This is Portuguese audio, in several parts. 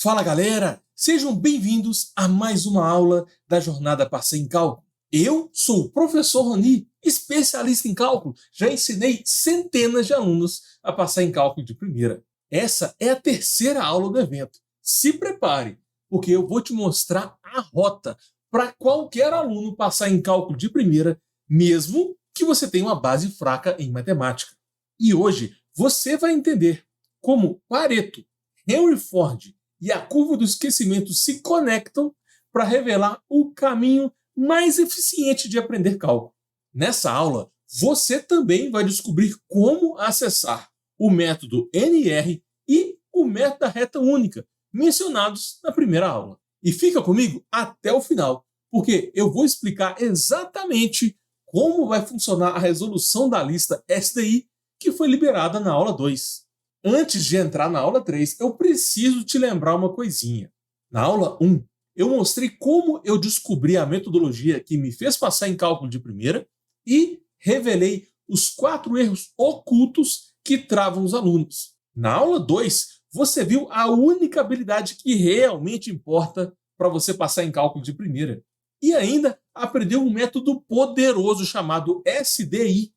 Fala galera, sejam bem-vindos a mais uma aula da jornada Passei em Cálculo. Eu sou o professor Roni, especialista em cálculo, já ensinei centenas de alunos a passar em cálculo de primeira. Essa é a terceira aula do evento. Se prepare, porque eu vou te mostrar a rota para qualquer aluno passar em cálculo de primeira, mesmo que você tenha uma base fraca em matemática. E hoje você vai entender como Pareto, Henry Ford e a curva do esquecimento se conectam para revelar o caminho mais eficiente de aprender cálculo. Nessa aula, você também vai descobrir como acessar o método NR e o método da reta única, mencionados na primeira aula. E fica comigo até o final, porque eu vou explicar exatamente como vai funcionar a resolução da lista SDI que foi liberada na aula 2. Antes de entrar na aula 3, eu preciso te lembrar uma coisinha. Na aula 1, eu mostrei como eu descobri a metodologia que me fez passar em cálculo de primeira e revelei os 4 erros ocultos que travam os alunos. Na aula 2, você viu a única habilidade que realmente importa para você passar em cálculo de primeira. E ainda aprendeu um método poderoso chamado SDI.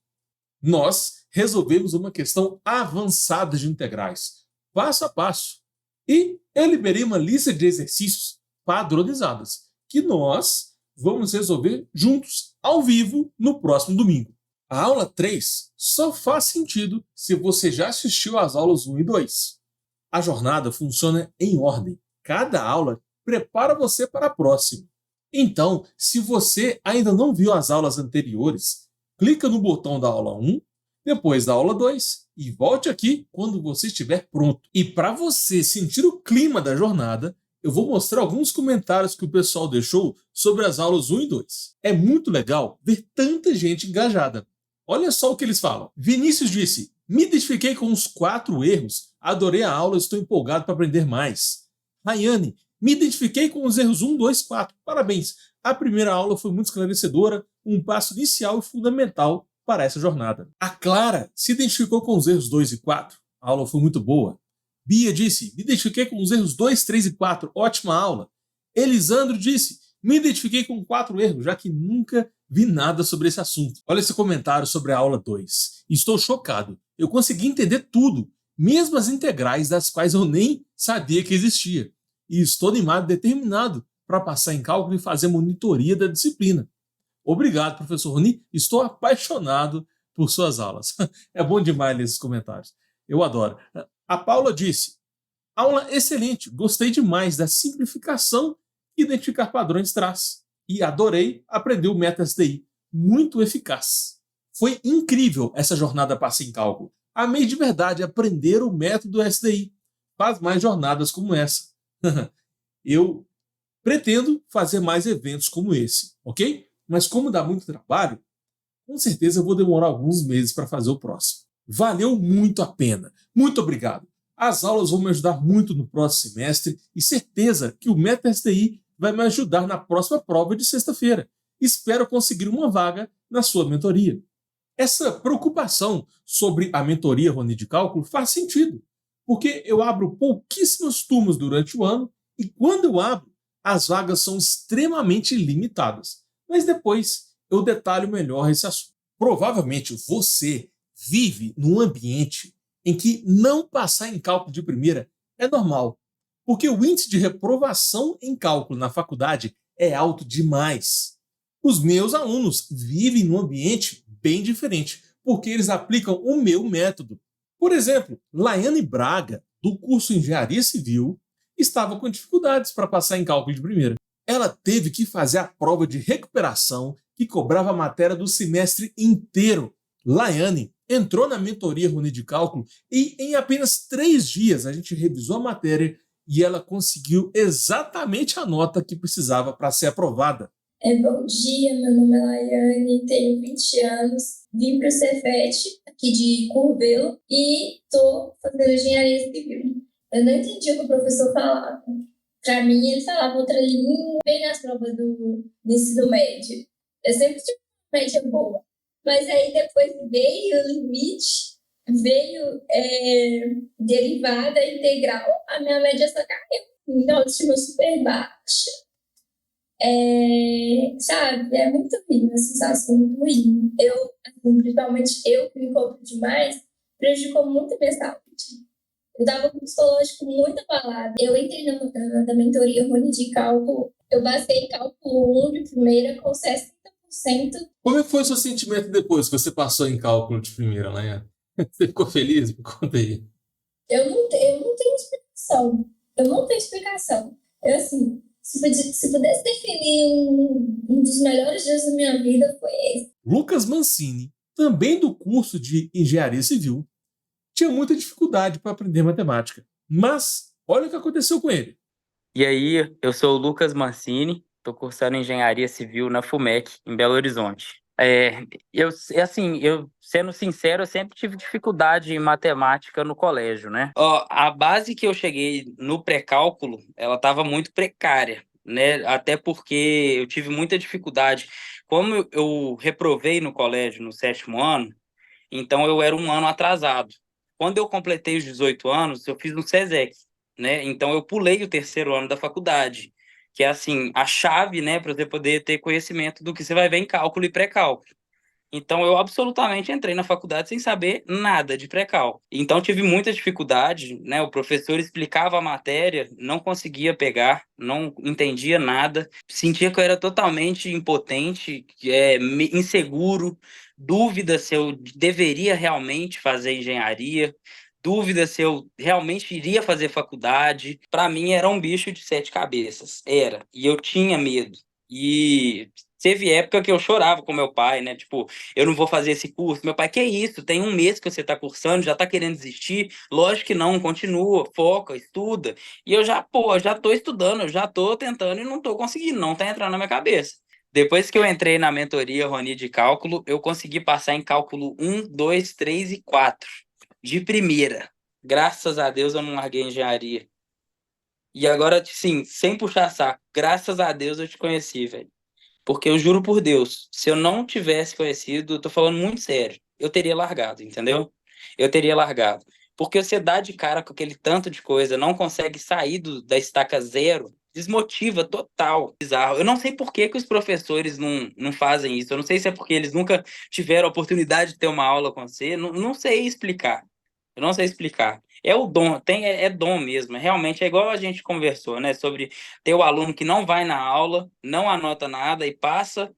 Nós resolvemos uma questão avançada de integrais, passo a passo. E eu liberei uma lista de exercícios padronizadas, que nós vamos resolver juntos, ao vivo, no próximo domingo. A aula 3 só faz sentido se você já assistiu às aulas 1 e 2. A jornada funciona em ordem. Cada aula prepara você para a próxima. Então, se você ainda não viu as aulas anteriores, clica no botão da aula 1, depois da aula 2 e volte aqui quando você estiver pronto. E para você sentir o clima da jornada, eu vou mostrar alguns comentários que o pessoal deixou sobre as aulas 1 e 2. É muito legal ver tanta gente engajada. Olha só o que eles falam. Vinícius disse: me identifiquei com os 4 erros, adorei a aula, estou empolgado para aprender mais. Rayane: me identifiquei com os erros 1, 2, 4. Parabéns! A primeira aula foi muito esclarecedora, um passo inicial e fundamental para essa jornada. A Clara se identificou com os erros 2 e 4. A aula foi muito boa. Bia disse: me identifiquei com os erros 2, 3 e 4. Ótima aula. Elisandro disse: me identifiquei com 4 erros, já que nunca vi nada sobre esse assunto. Olha esse comentário sobre a aula 2. Estou chocado. Eu consegui entender tudo, mesmo as integrais das quais eu nem sabia que existia. E estou animado e determinado para passar em cálculo e fazer monitoria da disciplina. Obrigado, professor Roni. Estou apaixonado por suas aulas. É bom demais ler esses comentários. Eu adoro. A Paula disse: aula excelente. Gostei demais da simplificação que identificar padrões traz. E adorei aprender o método SDI. Muito eficaz. Foi incrível essa jornada Passei em Cálculo. Amei de verdade aprender o método SDI. Faz mais jornadas como essa. Eu pretendo fazer mais eventos como esse, ok? Mas como dá muito trabalho, com certeza eu vou demorar alguns meses para fazer o próximo. Valeu muito a pena. Muito obrigado. As aulas vão me ajudar muito no próximo semestre e certeza que o método SDI vai me ajudar na próxima prova de sexta-feira. Espero conseguir uma vaga na sua mentoria. Essa preocupação sobre a mentoria Roni de Cálculo faz sentido, porque eu abro pouquíssimas turmas durante o ano e quando eu abro, as vagas são extremamente limitadas. Mas depois eu detalho melhor esse assunto. Provavelmente você vive num ambiente em que não passar em cálculo de primeira é normal, porque o índice de reprovação em cálculo na faculdade é alto demais. Os meus alunos vivem num ambiente bem diferente, porque eles aplicam o meu método. Por exemplo, Laiane Braga, do curso Engenharia Civil, estava com dificuldades para passar em cálculo de primeira. Ela teve que fazer a prova de recuperação que cobrava a matéria do semestre inteiro. Laiane entrou na mentoria Roni de Cálculo e em apenas 3 dias a gente revisou a matéria e ela conseguiu exatamente a nota que precisava para ser aprovada. Bom dia, meu nome é Laiane, tenho 20 anos, vim para o Cefet, aqui de Curvelo, e estou fazendo engenharia civil. Eu não entendi o que o professor falava. Para mim, ele falava outra língua bem nas provas do ensino médio. Eu sempre tive uma média boa. Mas aí depois veio o limite, veio derivada integral, a minha média só caiu. minha autoestima super baixa. Sabe, é muito ruim, uma sensação muito ruim. Eu, assim, principalmente eu que me cobro demais, prejudicou muito a minha saúde. Eu tava com o psicológico muito abalado. Eu entrei na mentoria Rony de cálculo. Eu passei em cálculo 1 de primeira com 60%. Como é que foi o seu sentimento depois que você passou em cálculo de primeira, Laiane? Você ficou feliz? Me conta aí. Eu não tenho explicação. Eu não tenho explicação. Eu, assim, se pudesse definir um dos melhores dias da minha vida, foi esse. Lucas Mancini, também do curso de Engenharia Civil, tinha muita dificuldade para aprender matemática. Mas olha o que aconteceu com ele. E aí, eu sou o Lucas Mancini, estou cursando Engenharia Civil na FUMEC, em Belo Horizonte. Eu, sendo sincero, eu sempre tive dificuldade em matemática no colégio, né? Ó, a base que eu cheguei no pré-cálculo, ela estava muito precária, né? Até porque eu tive muita dificuldade. Como eu reprovei no colégio no 7º ano, então eu era um ano atrasado. Quando eu completei os 18 anos, eu fiz no SESEC, né? Então eu pulei o 3º ano da faculdade, que é assim, a chave, né, para você poder ter conhecimento do que você vai ver em cálculo e pré-cálculo. Então eu absolutamente entrei na faculdade sem saber nada de pré-cálculo. Então tive muita dificuldade, né? O professor explicava a matéria, não conseguia pegar, não entendia nada, sentia que eu era totalmente impotente, inseguro, dúvida se eu deveria realmente fazer engenharia, dúvida se eu realmente iria fazer faculdade. Para mim era um bicho de 7 cabeças, era, e eu tinha medo. E teve época que eu chorava com meu pai, né? Tipo, eu não vou fazer esse curso. Meu pai, que isso? Tem um mês que você está cursando, já está querendo desistir? Lógico que não, continua, foca, estuda. E eu já, já tô estudando, eu já tô tentando e não tô conseguindo, não tá entrando na minha cabeça. Depois que eu entrei na mentoria Rony de cálculo, eu consegui passar em cálculo 1, 2, 3 e 4 de primeira. Graças a Deus eu não larguei engenharia. E agora, sim, sem puxar saco, graças a Deus eu te conheci, velho. Porque eu juro por Deus, se eu não tivesse conhecido, eu tô falando muito sério, eu teria largado, entendeu? Eu teria largado. Porque você dá de cara com aquele tanto de coisa, não consegue sair da estaca zero, desmotiva total. Bizarro. Eu não sei por que os professores não fazem isso. Eu não sei se é porque eles nunca tiveram a oportunidade de ter uma aula com você. Não sei explicar. Eu não sei explicar. É o dom, é dom mesmo. Realmente é igual a gente conversou, né? Sobre ter o aluno que não vai na aula, não anota nada e passa.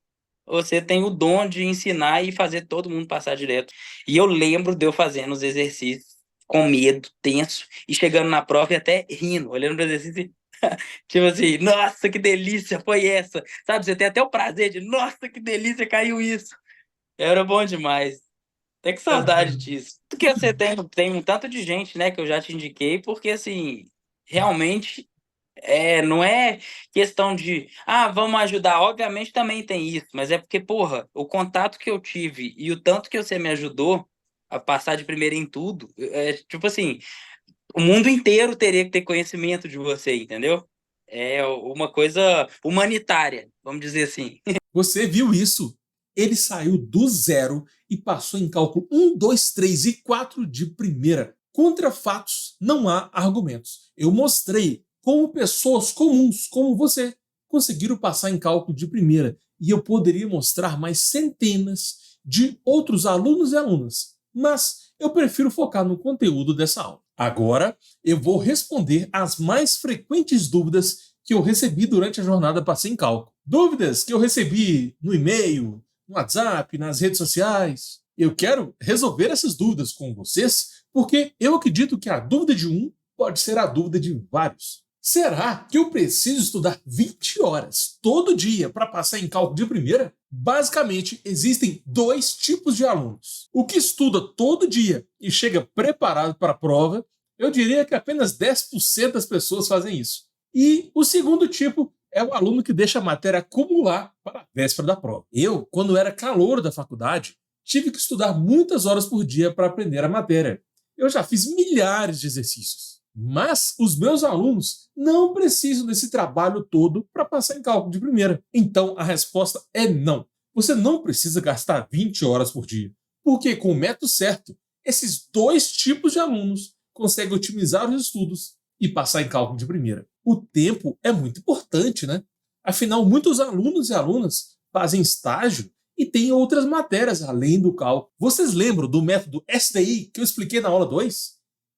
Você tem o dom de ensinar e fazer todo mundo passar direto. E eu lembro de eu fazendo os exercícios com medo, tenso, e chegando na prova e até rindo, olhando para o exercício e tipo assim, nossa, que delícia foi essa. Sabe, você tem até o prazer de, nossa, que delícia, caiu isso. Era bom demais. Até que saudade disso. Porque você tem um tanto de gente, né, que eu já te indiquei, porque assim, realmente não é questão de, vamos ajudar. Obviamente também tem isso, mas é porque, porra, o contato que eu tive e o tanto que você me ajudou a passar de primeira em tudo, tipo assim, o mundo inteiro teria que ter conhecimento de você, entendeu? É uma coisa humanitária, vamos dizer assim. Você viu isso? Ele saiu do zero e passou em cálculo 1, 2, 3 e 4 de primeira. Contra fatos não há argumentos. Eu mostrei como pessoas comuns como você conseguiram passar em cálculo de primeira, e eu poderia mostrar mais centenas de outros alunos e alunas, mas eu prefiro focar no conteúdo dessa aula. Agora eu vou responder as mais frequentes dúvidas que eu recebi durante a jornada Passei em Cálculo. Dúvidas que eu recebi no e-mail, no WhatsApp, nas redes sociais. Eu quero resolver essas dúvidas com vocês, porque eu acredito que a dúvida de um pode ser a dúvida de vários. Será que eu preciso estudar 20 horas todo dia para passar em cálculo de primeira? Basicamente, existem dois tipos de alunos. O que estuda todo dia e chega preparado para a prova, eu diria que apenas 10% das pessoas fazem isso. E o segundo tipo é o aluno que deixa a matéria acumular para a véspera da prova. Eu, quando era calouro da faculdade, tive que estudar muitas horas por dia para aprender a matéria. Eu já fiz milhares de exercícios. Mas os meus alunos não precisam desse trabalho todo para passar em cálculo de primeira. Então a resposta é não. Você não precisa gastar 20 horas por dia, porque com o método certo, esses dois tipos de alunos conseguem otimizar os estudos e passar em cálculo de primeira. O tempo é muito importante, né? Afinal, muitos alunos e alunas fazem estágio e têm outras matérias além do cálculo. Vocês lembram do método SDI que eu expliquei na aula 2?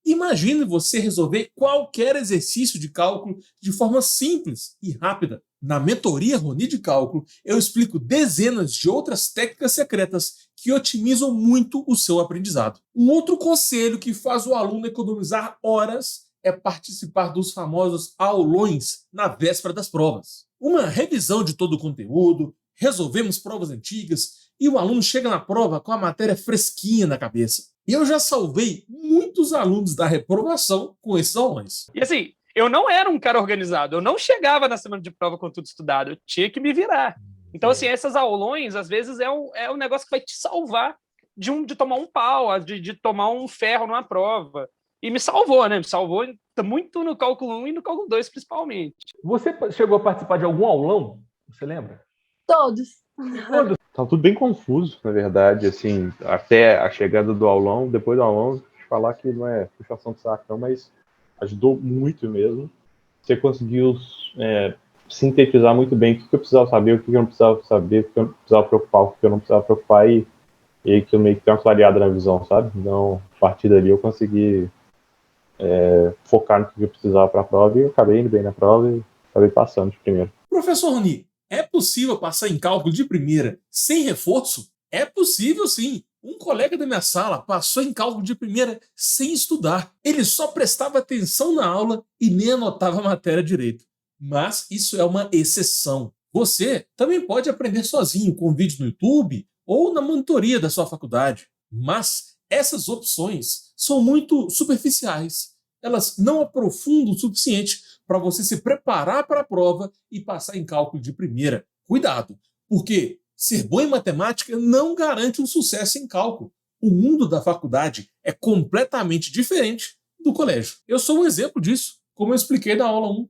Imagine você resolver qualquer exercício de cálculo de forma simples e rápida. Na mentoria Roni de Cálculo, eu explico dezenas de outras técnicas secretas que otimizam muito o seu aprendizado. Um outro conselho que faz o aluno economizar horas é participar dos famosos aulões na véspera das provas. Uma revisão de todo o conteúdo, resolvemos provas antigas e o aluno chega na prova com a matéria fresquinha na cabeça. E eu já salvei muitos alunos da reprovação com esses aulões. E assim, eu não era um cara organizado, eu não chegava na semana de prova com tudo estudado, eu tinha que me virar. Então, assim, essas aulões, às vezes, é um negócio que vai te salvar de tomar um pau, de tomar um ferro numa prova. E me salvou, né? Me salvou muito no cálculo 1 e no cálculo 2, principalmente. Você chegou a participar de algum aulão? Você lembra? Todos. Todos. Tá tudo bem confuso, na verdade, assim, até a chegada do aulão. Depois do aulão, te falar que não é puxação de saco, não, mas ajudou muito mesmo. Você conseguiu sintetizar muito bem o que eu precisava saber, o que eu não precisava saber, o que eu não precisava preocupar, o que eu não precisava preocupar, e que eu meio que tenho uma clareada na visão, sabe? Então, a partir dali eu consegui focar no que eu precisava para a prova, e eu acabei indo bem na prova e acabei passando de primeiro. Professor Roni, é possível passar em cálculo de primeira sem reforço? É possível, sim. Um colega da minha sala passou em cálculo de primeira sem estudar. Ele só prestava atenção na aula e nem anotava a matéria direito. Mas isso é uma exceção. Você também pode aprender sozinho com vídeos no YouTube ou na monitoria da sua faculdade. Mas essas opções são muito superficiais. Elas não aprofundam o suficiente para você se preparar para a prova e passar em cálculo de primeira. Cuidado, porque ser bom em matemática não garante um sucesso em cálculo. O mundo da faculdade é completamente diferente do colégio. Eu sou um exemplo disso, como eu expliquei na aula 1.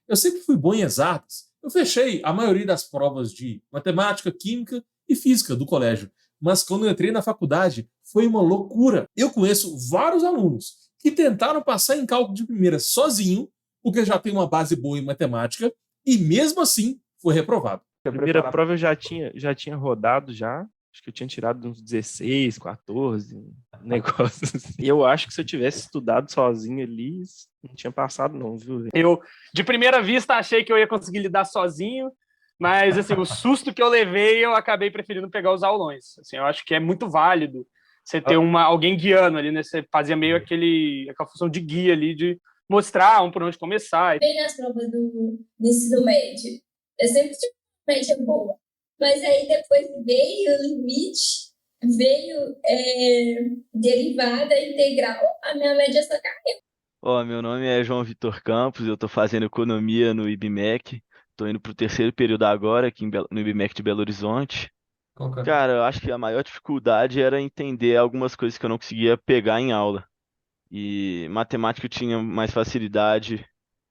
Eu sempre fui bom em exatas. Eu fechei a maioria das provas de matemática, química e física do colégio. Mas quando eu entrei na faculdade, foi uma loucura. Eu conheço vários alunos que tentaram passar em cálculo de primeira sozinho, porque já tem uma base boa em matemática, e mesmo assim foi reprovado. A primeira prova eu já tinha rodado já. Acho que eu tinha tirado uns 16, 14 negócios assim. E eu acho que se eu tivesse estudado sozinho ali, não tinha passado não, viu? Eu, de primeira vista, achei que eu ia conseguir lidar sozinho, mas assim, o susto que eu levei, eu acabei preferindo pegar os aulões. Assim, eu acho que é muito válido você ter alguém guiando ali, né? Você fazia meio aquela função de guia ali, de mostrar por onde começar. Bem nas provas do ensino médio, eu sempre tive uma média boa. Mas aí depois veio o limite, veio derivada, integral, a minha média só caiu. Meu nome é João Vitor Campos, eu estou fazendo economia no IBMEC, estou indo para o terceiro período agora, aqui no IBMEC de Belo Horizonte. Cara, eu acho que a maior dificuldade era entender algumas coisas que eu não conseguia pegar em aula. E matemática eu tinha mais facilidade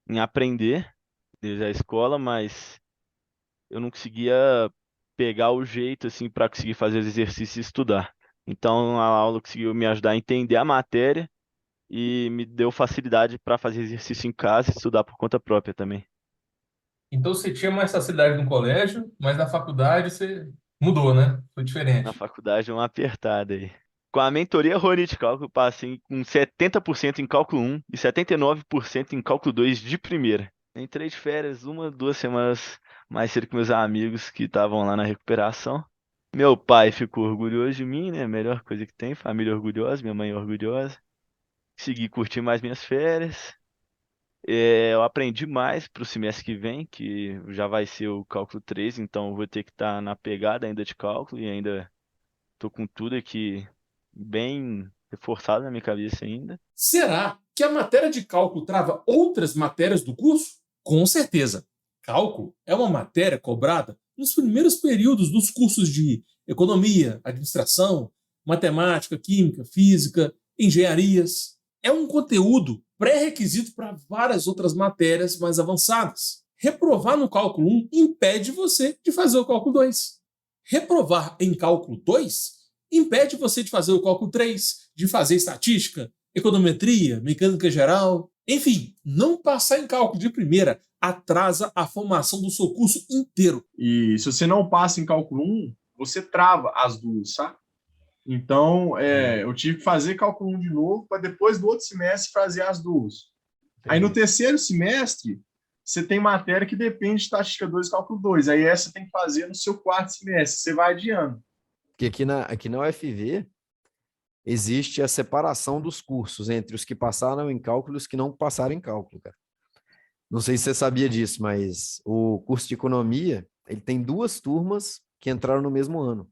em aprender desde a escola, mas eu não conseguia pegar o jeito assim para conseguir fazer os exercícios e estudar. Então a aula conseguiu me ajudar a entender a matéria e me deu facilidade para fazer exercício em casa e estudar por conta própria também. Então você tinha mais facilidade no colégio, mas na faculdade você mudou, né? Foi diferente. Na faculdade uma apertada aí. Com a mentoria Roni de Cálculo, eu passei com 70% em cálculo 1 e 79% em cálculo 2 de primeira. Entrei de férias 2 semanas mais cedo que meus amigos que estavam lá na recuperação. Meu pai ficou orgulhoso de mim, né? Melhor coisa que tem, família orgulhosa, minha mãe orgulhosa. Segui curtir mais minhas férias. Eu aprendi mais para o semestre que vem, que já vai ser o cálculo 3, então eu vou ter que estar na pegada ainda de cálculo e ainda tô com tudo aqui bem reforçado na minha cabeça ainda. Será que a matéria de cálculo trava outras matérias do curso? Com certeza. Cálculo é uma matéria cobrada nos primeiros períodos dos cursos de economia, administração, matemática, química, física, engenharias. É um conteúdo pré-requisito para várias outras matérias mais avançadas. Reprovar no cálculo 1 impede você de fazer o cálculo 2. Reprovar em cálculo 2 impede você de fazer o cálculo 3, de fazer estatística, econometria, mecânica geral. Enfim, não passar em cálculo de primeira atrasa a formação do seu curso inteiro. E se você não passa em cálculo 1, você trava as duas, sabe? Então, eu tive que fazer cálculo 1 de novo para depois do outro semestre fazer as duas. Aí no terceiro semestre, você tem matéria que depende de estatística 2 e cálculo 2. Aí essa tem que fazer no seu quarto semestre. Você vai adiando. Porque aqui na UFV existe a separação dos cursos entre os que passaram em cálculo e os que não passaram em cálculo, cara. Não sei se você sabia disso, mas o curso de economia, ele tem 2 turmas que entraram no mesmo ano,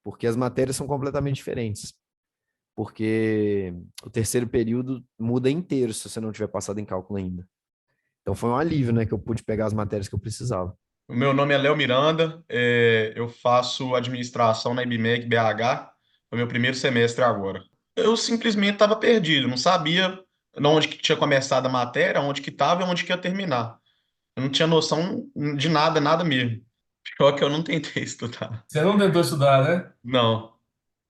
porque as matérias são completamente diferentes. Porque o terceiro período muda inteiro se você não tiver passado em cálculo ainda. Então foi um alívio, né, que eu pude pegar as matérias que eu precisava. O meu nome é Léo Miranda, eu faço administração na IBMEC BH, foi meu primeiro semestre agora. Eu simplesmente estava perdido, não sabia onde que tinha começado a matéria, onde que estava e onde que ia terminar. Eu não tinha noção de nada, nada mesmo. Pior que eu não tentei estudar. Você não tentou estudar, né? Não,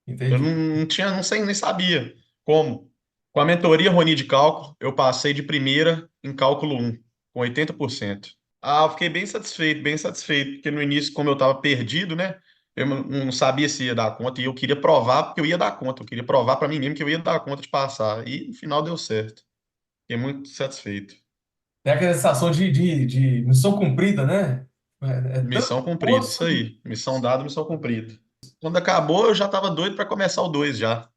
Entendi. eu não tinha, não sei, nem sabia como. Com a mentoria Roni de cálculo, eu passei de primeira em cálculo 1, com 80%. Eu fiquei bem satisfeito, porque no início, como eu estava perdido, né? Eu não sabia se ia dar conta, e eu queria provar porque eu ia dar conta. Eu queria provar para mim mesmo que eu ia dar conta de passar. E no final deu certo. Fiquei muito satisfeito. Tem aquela sensação de missão cumprida, né? É tanto Missão cumprida, isso esforço. aí. Missão dada, missão cumprida. Quando acabou, eu já estava doido para começar o 2 já.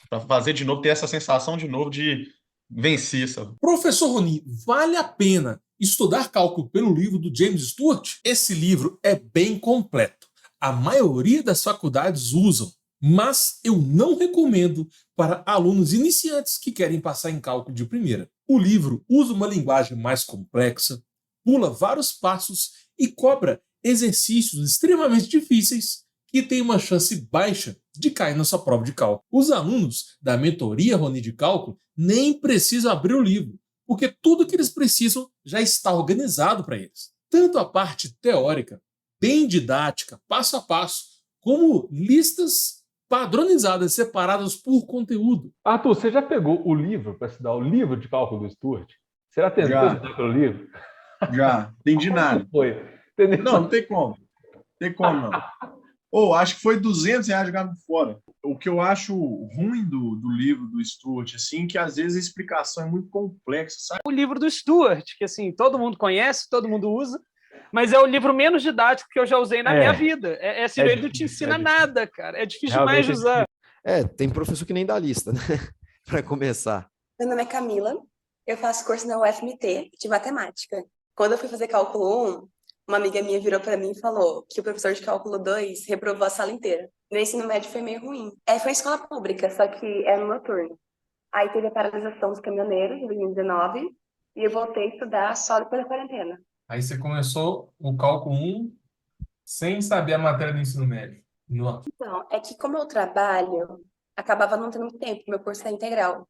Para fazer de novo, ter essa sensação de novo de vencer, sabe? Professor Roni, vale a pena estudar cálculo pelo livro do James Stewart? Esse livro é bem completo. A maioria das faculdades usam, mas eu não recomendo para alunos iniciantes que querem passar em cálculo de primeira. O livro usa uma linguagem mais complexa, pula vários passos e cobra exercícios extremamente difíceis que têm uma chance baixa de cair na sua prova de cálculo. Os alunos da mentoria Roni de cálculo nem precisam abrir o livro, porque tudo que eles precisam já está organizado para eles. Tanto a parte teórica, bem didática, passo a passo, como listas padronizadas, separadas por conteúdo. Arthur, você já pegou o livro para estudar o livro de cálculo do Stewart? Você já tentou Já. estudar pelo livro? Já, entendi nada. Foi. Entendeu? Não tem como. Tem como, não. Acho que foi R$200 jogado fora. O que eu acho ruim do livro do Stewart, assim, que às vezes a explicação é muito complexa, sabe? O livro do Stewart, que assim, todo mundo conhece, todo mundo usa, mas é o livro menos didático que eu já usei na minha vida. Assim, ele não te ensina nada, cara. É difícil demais de usar. Tem professor que nem dá lista, né? Para começar. Meu nome é Camila, eu faço curso na UFMT de matemática. Quando eu fui fazer cálculo 1, uma amiga minha virou para mim e falou que o professor de cálculo 2 reprovou a sala inteira. No ensino médio foi meio ruim. Foi escola pública, só que era no noturno. Aí teve a paralisação dos caminhoneiros em 2019 e eu voltei a estudar só depois da quarentena. Aí você começou o cálculo 1 sem saber a matéria do ensino médio. Não. Então, é que como eu trabalho, acabava não tendo muito tempo, meu curso é integral.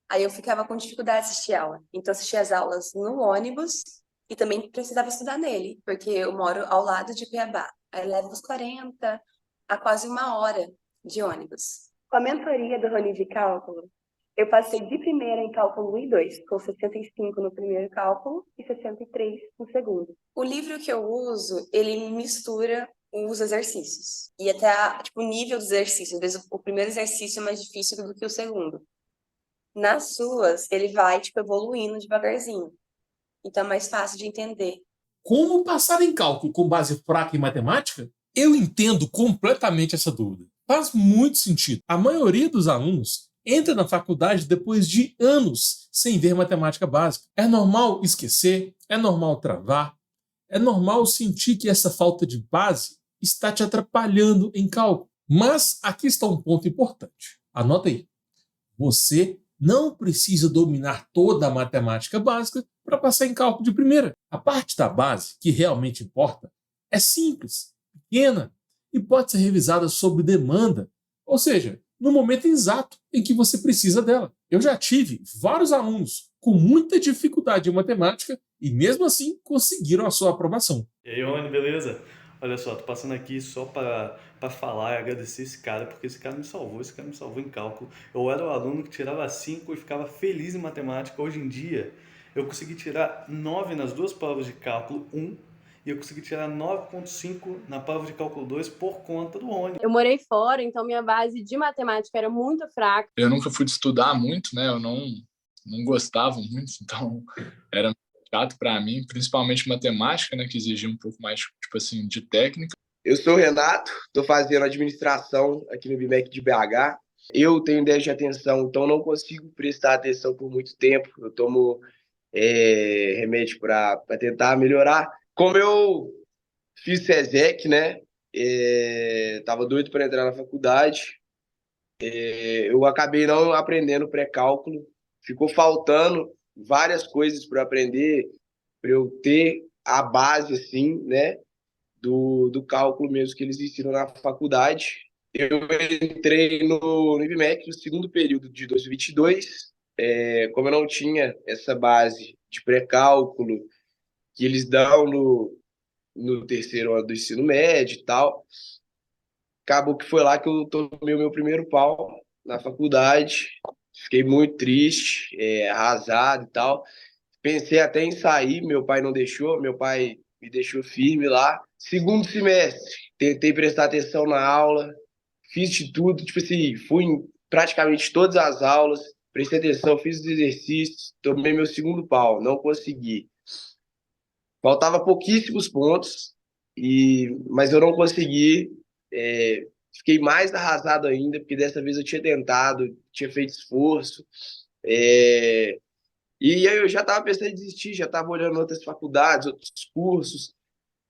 Aí eu ficava com dificuldade de assistir aula. Então eu assistia as aulas no ônibus e também precisava estudar nele, porque eu moro ao lado de Cuiabá. Aí leva uns 40 a quase 1 hora de ônibus. Com a mentoria do Roni de cálculo, eu passei de primeira em cálculo 1 e 2, com 65 no primeiro cálculo e 63 no segundo. O livro que eu uso, ele mistura os exercícios. E até o nível dos exercícios. Às vezes o primeiro exercício é mais difícil do que o segundo. Nas suas, ele vai evoluindo devagarzinho. Então é mais fácil de entender. Como passar em cálculo com base fraca em matemática? Eu entendo completamente essa dúvida. Faz muito sentido. A maioria dos alunos entra na faculdade depois de anos sem ver matemática básica. É normal esquecer, é normal travar, é normal sentir que essa falta de base está te atrapalhando em cálculo. Mas aqui está um ponto importante. Anota aí. Você não precisa dominar toda a matemática básica para passar em cálculo de primeira. A parte da base que realmente importa é simples, pequena e pode ser revisada sob demanda, ou seja, no momento exato em que você precisa dela. Eu já tive vários alunos com muita dificuldade em matemática e mesmo assim conseguiram a sua aprovação. E aí, Rony, beleza? Olha só, tô passando aqui só para falar e agradecer esse cara, porque esse cara me salvou em cálculo. Eu era o aluno que tirava 5 e ficava feliz em matemática. Hoje em dia, eu consegui tirar 9 nas duas provas de cálculo 1 e eu consegui tirar 9,5 na prova de cálculo 2 por conta do Rony. Eu morei fora, então minha base de matemática era muito fraca. Eu nunca fui de estudar muito, né? Eu não gostava muito, então era chato para mim, principalmente matemática, né? Que exigia um pouco mais, tipo assim, de técnica. Eu sou o Renato, estou fazendo administração aqui no BMEC de BH. Eu tenho déficit de atenção, então não consigo prestar atenção por muito tempo. Eu tomo remédio para tentar melhorar. Como eu fiz SESEC, né? Tava doido para entrar na faculdade. Eu acabei não aprendendo pré-cálculo. Ficou faltando várias coisas para aprender, para eu ter a base, assim, né? Do cálculo mesmo que eles ensinam na faculdade. Eu entrei no IBMEC no segundo período de 2022. Como eu não tinha essa base de pré-cálculo que eles dão no terceiro ano do ensino médio e tal, acabou que foi lá que eu tomei o meu primeiro pau na faculdade. Fiquei muito triste, arrasado e tal. Pensei até em sair, meu pai não deixou, meu pai me deixou firme lá. Segundo semestre, tentei prestar atenção na aula, fiz de tudo, tipo assim, fui em praticamente todas as aulas, prestei atenção, fiz os exercícios, tomei meu segundo pau, não consegui. Faltava pouquíssimos pontos, mas eu não consegui. Fiquei mais arrasado ainda, porque dessa vez eu tinha tentado, tinha feito esforço. E aí eu já estava pensando em desistir, já estava olhando outras faculdades, outros cursos,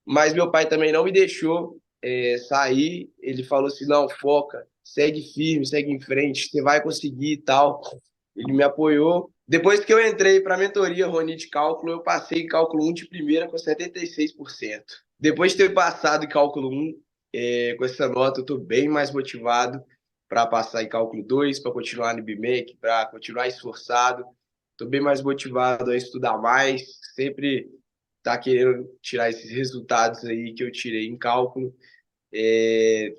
mas meu pai também não me deixou sair. Ele falou assim, não, foca, segue firme, segue em frente, você vai conseguir e tal. Ele me apoiou. Depois que eu entrei para a mentoria Rony de cálculo, eu passei em cálculo 1 de primeira com 76%. Depois de ter passado em cálculo 1, com essa nota, eu estou bem mais motivado para passar em cálculo 2, para continuar no IBMEC, para continuar esforçado. Estou bem mais motivado a estudar mais, sempre tá querendo tirar esses resultados aí que eu tirei em cálculo,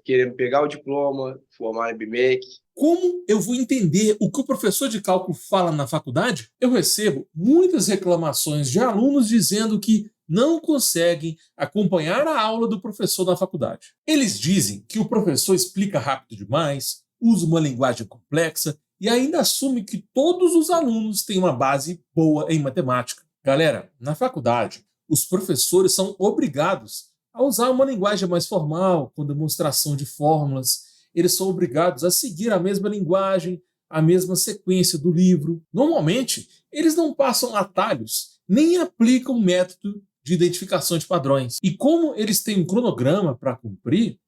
querendo pegar o diploma, formar no IBMEC. Como eu vou entender o que o professor de cálculo fala na faculdade? Eu recebo muitas reclamações de alunos dizendo que não conseguem acompanhar a aula do professor na faculdade. Eles dizem que o professor explica rápido demais, usa uma linguagem complexa e ainda assume que todos os alunos têm uma base boa em matemática. Galera, na faculdade, os professores são obrigados a usar uma linguagem mais formal, com demonstração de fórmulas. Eles são obrigados a seguir a mesma linguagem, a mesma sequência do livro. Normalmente, eles não passam atalhos, nem aplicam método de identificação de padrões. E como eles têm um cronograma para cumprir,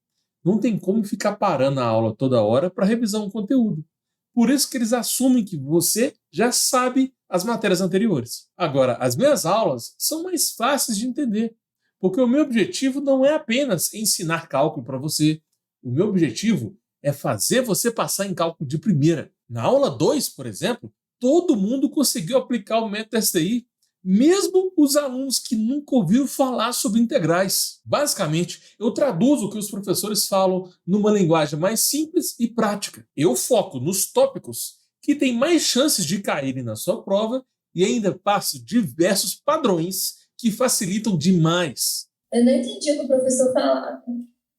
não tem como ficar parando a aula toda hora para revisar um conteúdo. Por isso que eles assumem que você já sabe as matérias anteriores. Agora, as minhas aulas são mais fáceis de entender, porque o meu objetivo não é apenas ensinar cálculo para você. O meu objetivo é fazer você passar em cálculo de primeira. Na aula 2, por exemplo, todo mundo conseguiu aplicar o método STI, mesmo os alunos que nunca ouviram falar sobre integrais. Basicamente, eu traduzo o que os professores falam numa linguagem mais simples e prática. Eu foco nos tópicos que têm mais chances de caírem na sua prova e ainda passo diversos padrões que facilitam demais. Eu não entendi o que o professor falava.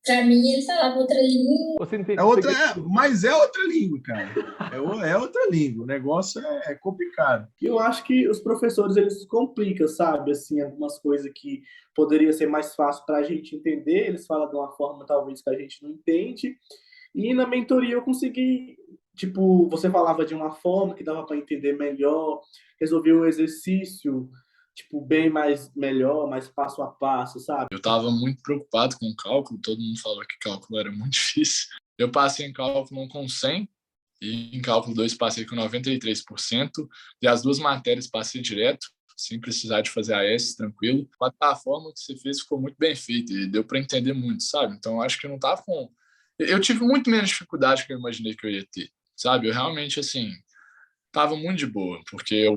Para mim, ele falava outra língua. Mas é outra língua, cara. É outra língua. O negócio é complicado. Eu acho que os professores, eles complicam, sabe? Assim, algumas coisas que poderia ser mais fácil para a gente entender, eles falam de uma forma, talvez, que a gente não entende. E na mentoria eu consegui, tipo, você falava de uma forma que dava para entender melhor, resolver o exercício, tipo, bem mais melhor, mais passo a passo, sabe? Eu estava muito preocupado com o cálculo, todo mundo falou que cálculo era muito difícil. Eu passei em cálculo 1 com 100 e em cálculo 2 passei com 93%, e as duas matérias passei direto, sem precisar de fazer AS, tranquilo. A plataforma que você fez ficou muito bem feita e deu para entender muito, sabe? Então eu acho que eu não estava com... Eu tive muito menos dificuldade que eu imaginei que eu ia ter, sabe? Eu realmente, assim, estava muito de boa, porque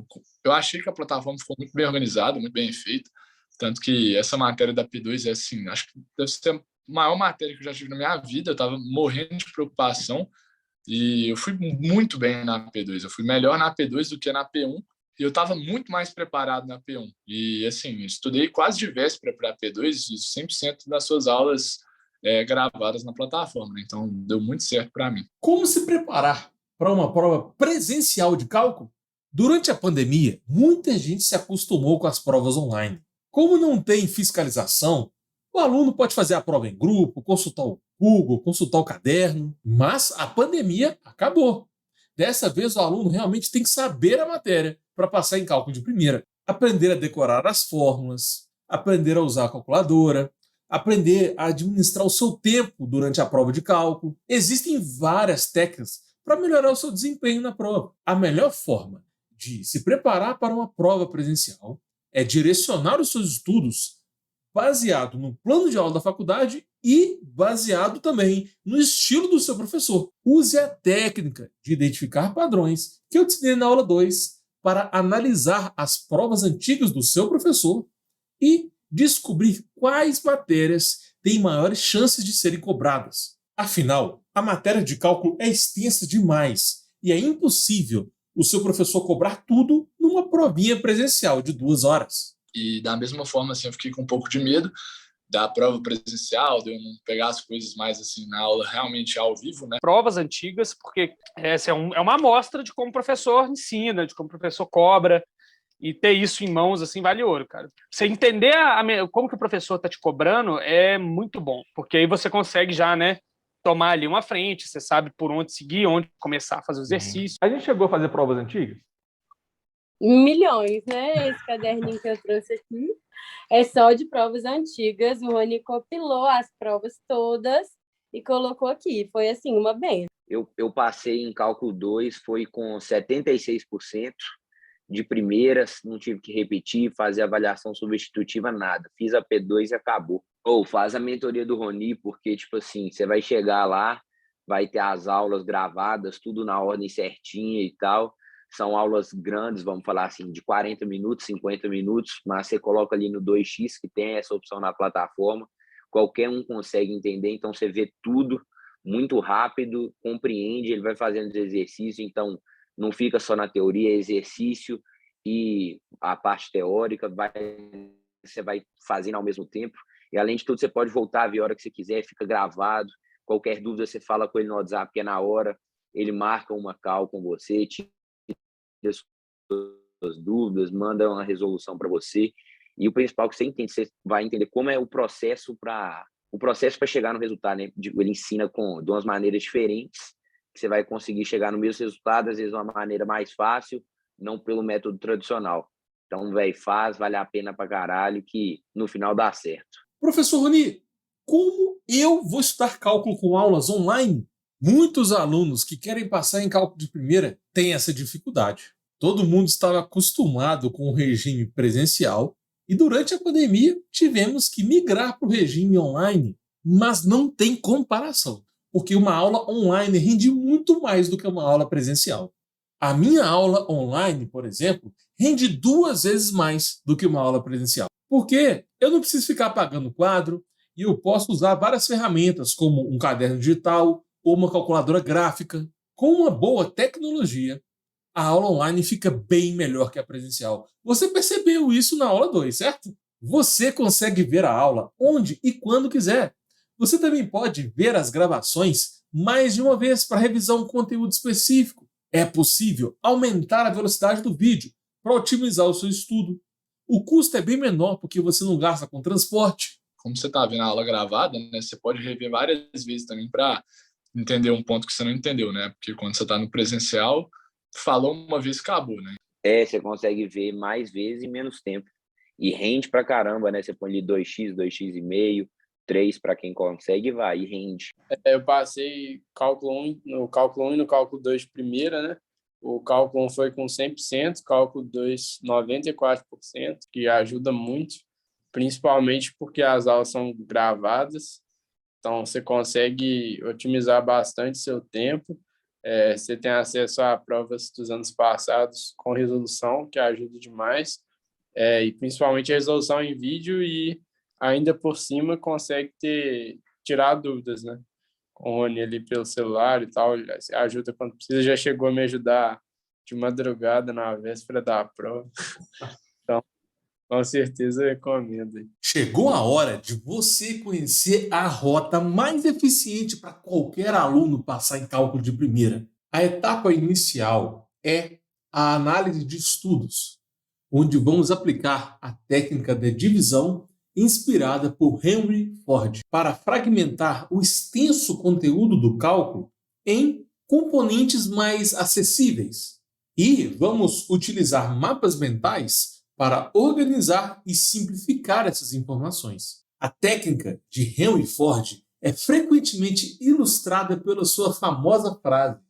eu achei que a plataforma ficou muito bem organizada, muito bem feita. Tanto que essa matéria da P2 é assim, acho que deve ser a maior matéria que eu já tive na minha vida. Eu estava morrendo de preocupação e eu fui muito bem na P2. Eu fui melhor na P2 do que na P1 e eu estava muito mais preparado na P1. E assim, estudei quase de véspera para a P2 e 100% das suas aulas gravadas na plataforma, né? Então deu muito certo para mim. Como se preparar para uma prova presencial de cálculo? Durante a pandemia, muita gente se acostumou com as provas online. Como não tem fiscalização, o aluno pode fazer a prova em grupo, consultar o Google, consultar o caderno, mas a pandemia acabou. Dessa vez, o aluno realmente tem que saber a matéria para passar em cálculo de primeira. Aprender a decorar as fórmulas, aprender a usar a calculadora, aprender a administrar o seu tempo durante a prova de cálculo. Existem várias técnicas para melhorar o seu desempenho na prova. A melhor forma de se preparar para uma prova presencial é direcionar os seus estudos baseado no plano de aula da faculdade e baseado também no estilo do seu professor. Use a técnica de identificar padrões que eu te ensinei na aula 2 para analisar as provas antigas do seu professor e descobrir quais matérias têm maiores chances de serem cobradas. Afinal, a matéria de cálculo é extensa demais e é impossível o seu professor cobrar tudo numa provinha presencial de 2 horas. E da mesma forma, assim, eu fiquei com um pouco de medo da prova presencial, de eu não pegar as coisas mais assim na aula realmente ao vivo, né? Provas antigas, porque essa é uma amostra de como o professor ensina, de como o professor cobra, e ter isso em mãos, assim, vale ouro, cara. Você entender como que o professor tá te cobrando é muito bom, porque aí você consegue já, né, tomar ali uma frente, você sabe por onde seguir, onde começar a fazer o exercício. A gente chegou a fazer provas antigas? Milhões, né? Esse caderninho que eu trouxe aqui é só de provas antigas. O Rony compilou as provas todas e colocou aqui. Foi assim, uma benção. Eu passei em cálculo 2, foi com 76% de primeiras, não tive que repetir, fazer avaliação substitutiva, nada. Fiz a P2 e acabou. Ou faz a mentoria do Rony, porque, tipo assim, você vai chegar lá, vai ter as aulas gravadas, tudo na ordem certinha e tal. São aulas grandes, vamos falar assim, de 40 minutos, 50 minutos, mas você coloca ali no 2x, que tem essa opção na plataforma, qualquer um consegue entender, então você vê tudo muito rápido, compreende, ele vai fazendo os exercícios, então não fica só na teoria, é exercício e a parte teórica, você vai fazendo ao mesmo tempo, e além de tudo você pode voltar a ver a hora que você quiser, fica gravado, qualquer dúvida você fala com ele no WhatsApp, que é na hora, ele marca uma call com você, suas dúvidas, manda uma resolução para você, e o principal que você entende, você vai entender como é o processo para chegar no resultado, né? Ele ensina de umas maneiras diferentes, que você vai conseguir chegar no mesmo resultado, às vezes de uma maneira mais fácil, não pelo método tradicional. Então, vale a pena pra caralho, que no final dá certo. Professor Rony, como eu vou estudar cálculo com aulas online? Muitos alunos que querem passar em cálculo de primeira têm essa dificuldade. Todo mundo estava acostumado com o regime presencial e durante a pandemia tivemos que migrar para o regime online, mas não tem comparação, porque uma aula online rende muito mais do que uma aula presencial. A minha aula online, por exemplo, rende 2 vezes mais do que uma aula presencial, porque eu não preciso ficar apagando quadro e eu posso usar várias ferramentas como um caderno digital ou uma calculadora gráfica. Com uma boa tecnologia, a aula online fica bem melhor que a presencial. Você percebeu isso na aula 2, certo? Você consegue ver a aula onde e quando quiser. Você também pode ver as gravações mais de uma vez para revisar um conteúdo específico. É possível aumentar a velocidade do vídeo para otimizar o seu estudo. O custo é bem menor porque você não gasta com transporte. Como você está vendo a aula gravada, né, você pode rever várias vezes também para entender um ponto que você não entendeu, né? Porque quando você está no presencial, falou uma vez, acabou, né? Você consegue ver mais vezes em menos tempo. E rende pra caramba, né? Você põe ali 2x, 2x e meio, 3 para quem consegue e vai, e rende. Eu passei no cálculo 1 e no cálculo 2 de primeira, né? O cálculo 1 foi com 100%, cálculo 2 94%, que ajuda muito, principalmente porque as aulas são gravadas. Então, você consegue otimizar bastante seu tempo. Você tem acesso a provas dos anos passados com resolução, que ajuda demais. e principalmente a resolução em vídeo e ainda por cima consegue tirar dúvidas, né? Com o Rony ali pelo celular e tal, ele ajuda quando precisa, já chegou a me ajudar de madrugada na véspera da prova. Então, com certeza recomendo. Chegou a hora de você conhecer a rota mais eficiente para qualquer aluno passar em cálculo de primeira. A etapa inicial é a análise de estudos, onde vamos aplicar a técnica de divisão inspirada por Henry Ford para fragmentar o extenso conteúdo do cálculo em componentes mais acessíveis. E vamos utilizar mapas mentais para organizar e simplificar essas informações. A técnica de Henry Ford é frequentemente ilustrada pela sua famosa frase: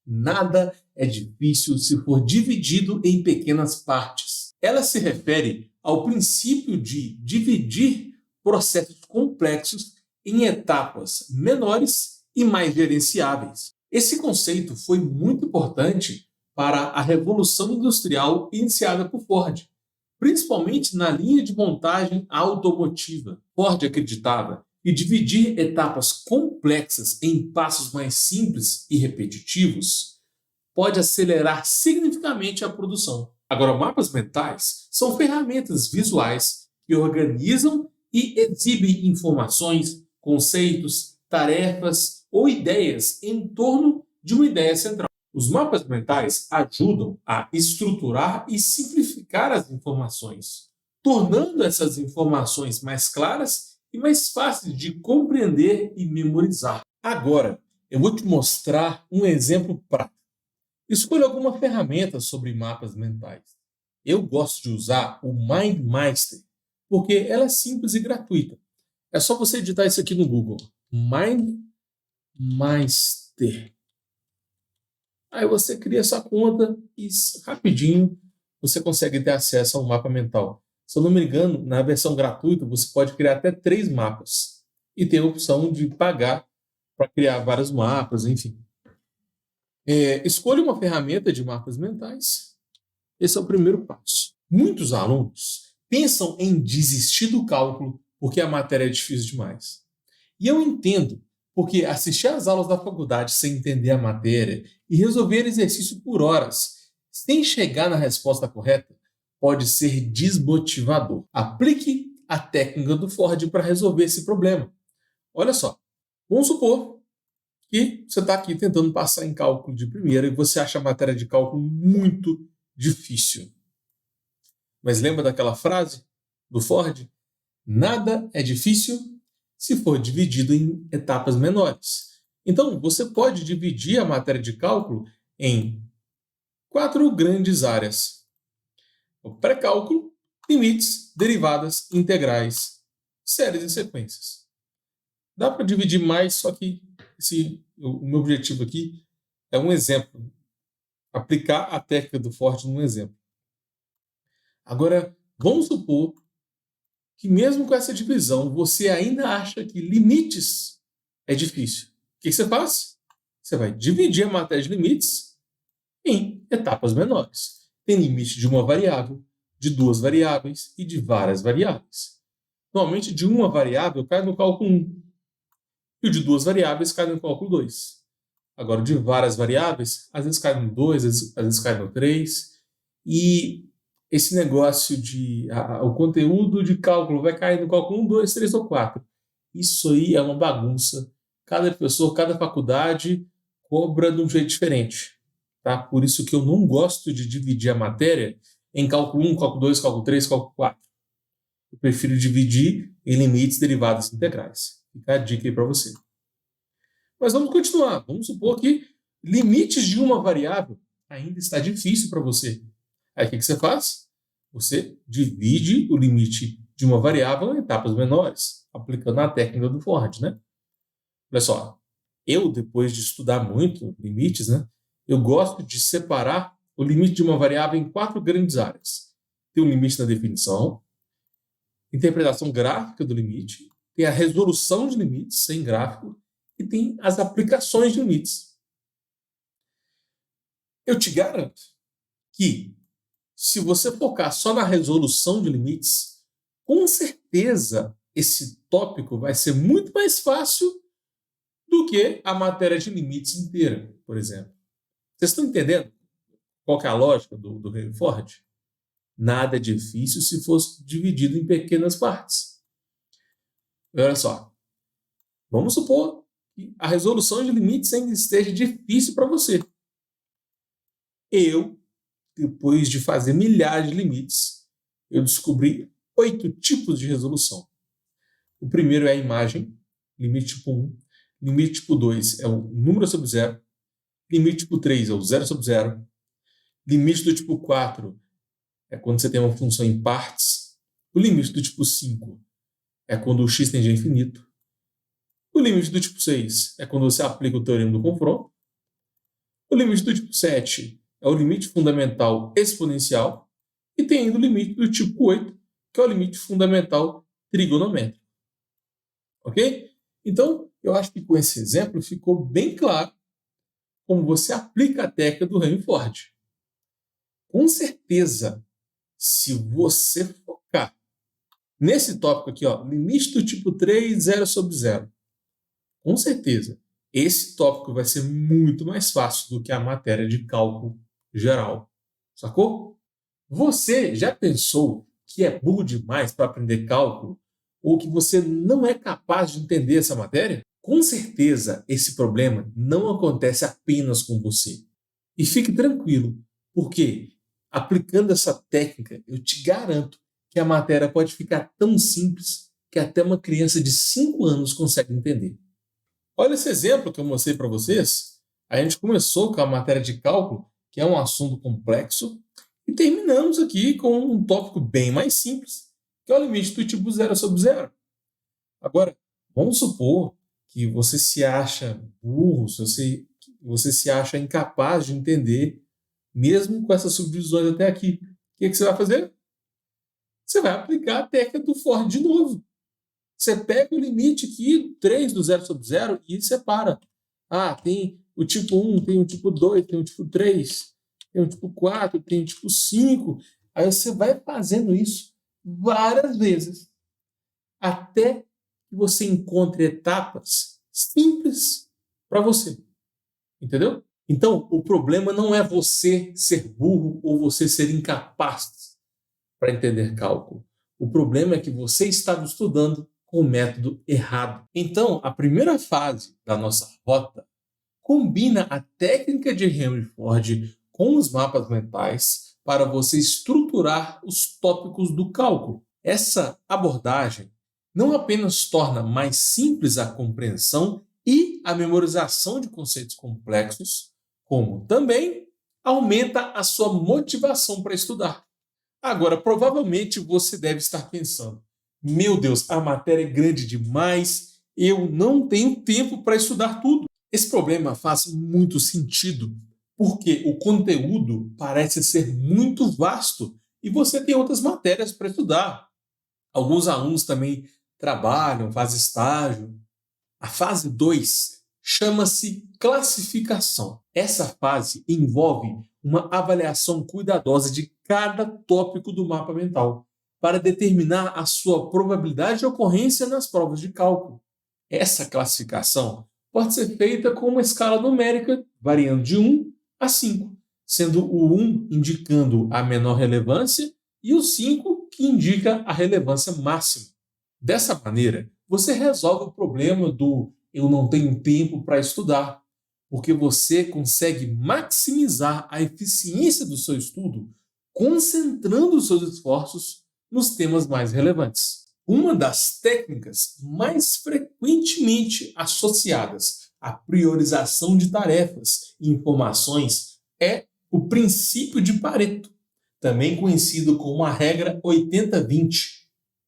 nada é difícil se for dividido em pequenas partes. Ela se refere ao princípio de dividir processos complexos em etapas menores e mais gerenciáveis. Esse conceito foi muito importante para a Revolução Industrial iniciada por Ford, principalmente na linha de montagem automotiva. Ford acreditava que dividir etapas complexas em passos mais simples e repetitivos pode acelerar significativamente a produção. Agora, mapas mentais são ferramentas visuais que organizam e exibem informações, conceitos, tarefas ou ideias em torno de uma ideia central. Os mapas mentais ajudam a estruturar e simplificar as informações, tornando essas informações mais claras e mais fáceis de compreender e memorizar. Agora, eu vou te mostrar um exemplo prático. Escolha alguma ferramenta sobre mapas mentais. Eu gosto de usar o MindMeister, porque ela é simples e gratuita. É só você digitar isso aqui no Google. MindMeister. Aí você cria sua conta e rapidinho você consegue ter acesso ao mapa mental. Se eu não me engano, na versão gratuita você pode criar até 3 mapas. E tem a opção de pagar para criar vários mapas, enfim. Escolha uma ferramenta de mapas mentais. Esse é o primeiro passo. Muitos alunos pensam em desistir do cálculo porque a matéria é difícil demais. E eu entendo, porque assistir às aulas da faculdade sem entender a matéria e resolver exercício por horas, sem chegar na resposta correta, pode ser desmotivador. Aplique a técnica do Ford para resolver esse problema. Olha só, vamos supor que você está aqui tentando passar em cálculo de primeira e você acha a matéria de cálculo muito difícil. Mas lembra daquela frase do Ford? Nada é difícil se for dividido em etapas menores. Então, você pode dividir a matéria de cálculo em 4 grandes áreas: o pré-cálculo, limites, derivadas, integrais, séries e sequências. Dá para dividir mais, só que o meu objetivo aqui é um exemplo. Aplicar a técnica do Ford num exemplo. Agora, vamos supor que mesmo com essa divisão, você ainda acha que limites é difícil. O que você faz? Você vai dividir a matéria de limites em etapas menores. Tem limite de uma variável, de 2 variáveis e de várias variáveis. Normalmente, de uma variável cai no cálculo 1. E o de 2 variáveis cai no cálculo 2. Agora, de várias variáveis, às vezes cai no 2, às vezes cai no 3. E esse negócio de o conteúdo de cálculo vai cair no cálculo 1, 2, 3 ou 4. Isso aí é uma bagunça. Cada professor, cada faculdade cobra de um jeito diferente. Tá? Por isso que eu não gosto de dividir a matéria em cálculo 1, cálculo 2, cálculo 3, cálculo 4. Eu prefiro dividir em limites, derivadas e integrais. Fica a dica aí para você. Mas vamos continuar. Vamos supor que limites de uma variável ainda está difícil para você. Aí o que você faz? Você divide o limite de uma variável em etapas menores, aplicando a técnica do Ford, né? Olha só, eu, depois de estudar muito limites, né, eu gosto de separar o limite de uma variável em 4 grandes áreas. Tem o limite na definição, interpretação gráfica do limite, tem a resolução de limites sem gráfico e tem as aplicações de limites. Eu te garanto que se você focar só na resolução de limites, com certeza esse tópico vai ser muito mais fácil do que a matéria de limites inteira, por exemplo. Vocês estão entendendo qual que é a lógica do Henry Ford? Nada é difícil se fosse dividido em pequenas partes. E olha só, vamos supor que a resolução de limites ainda esteja difícil para você. Depois de fazer milhares de limites, eu descobri 8 tipos de resolução. O primeiro é a imagem, limite tipo 1. Limite tipo 2 é o número sobre zero. Limite tipo 3 é o zero sobre zero. Limite do tipo 4 é quando você tem uma função em partes. O limite do tipo 5 é quando o x tende a infinito. O limite do tipo 6 é quando você aplica o teorema do confronto. O limite do tipo 7 é o limite fundamental exponencial. E tem ainda o limite do tipo 8, que é o limite fundamental trigonométrico. Ok? Então, eu acho que com esse exemplo ficou bem claro como você aplica a técnica do Henry Ford. Com certeza, se você focar nesse tópico aqui, ó, limite do tipo 3, 0 sobre 0, com certeza, esse tópico vai ser muito mais fácil do que a matéria de cálculo geral. Sacou? Você já pensou que é burro demais para aprender cálculo? Ou que você não é capaz de entender essa matéria? Com certeza, esse problema não acontece apenas com você. E fique tranquilo, porque aplicando essa técnica, eu te garanto que a matéria pode ficar tão simples que até uma criança de 5 anos consegue entender. Olha esse exemplo que eu mostrei para vocês. A gente começou com a matéria de cálculo, que é um assunto complexo, e terminamos aqui com um tópico bem mais simples, que é o limite do tipo 0 sobre 0. Agora, vamos supor que você se acha burro, você se acha incapaz de entender, mesmo com essas subdivisões até aqui. O que você vai fazer? Você vai aplicar a técnica do Ford de novo. Você pega o limite aqui, 3 do 0 sobre 0, e separa. Ah, tem o tipo 1, tem o tipo 2, tem o tipo 3, tem o tipo 4, tem o tipo 5. Aí você vai fazendo isso várias vezes, até que você encontre etapas simples para você. Entendeu? Então, o problema não é você ser burro ou você ser incapaz para entender cálculo. O problema é que você estava estudando com o método errado. Então, a primeira fase da nossa rota combina a técnica de Henry Ford com os mapas mentais para você estruturar os tópicos do cálculo. Essa abordagem não apenas torna mais simples a compreensão e a memorização de conceitos complexos, como também aumenta a sua motivação para estudar. Agora, provavelmente você deve estar pensando: meu Deus, a matéria é grande demais, eu não tenho tempo para estudar tudo. Esse problema faz muito sentido, porque o conteúdo parece ser muito vasto e você tem outras matérias para estudar. Alguns alunos também trabalham, fazem estágio. A fase 2 chama-se classificação. Essa fase envolve uma avaliação cuidadosa de cada tópico do mapa mental, para determinar a sua probabilidade de ocorrência nas provas de cálculo. Essa classificação pode ser feita com uma escala numérica variando de 1 a 5, sendo o 1 indicando a menor relevância e o 5 que indica a relevância máxima. Dessa maneira, você resolve o problema do eu não tenho tempo para estudar, porque você consegue maximizar a eficiência do seu estudo concentrando os seus esforços nos temas mais relevantes. Uma das técnicas mais frequentemente associadas à priorização de tarefas e informações é o princípio de Pareto, também conhecido como a regra 80-20.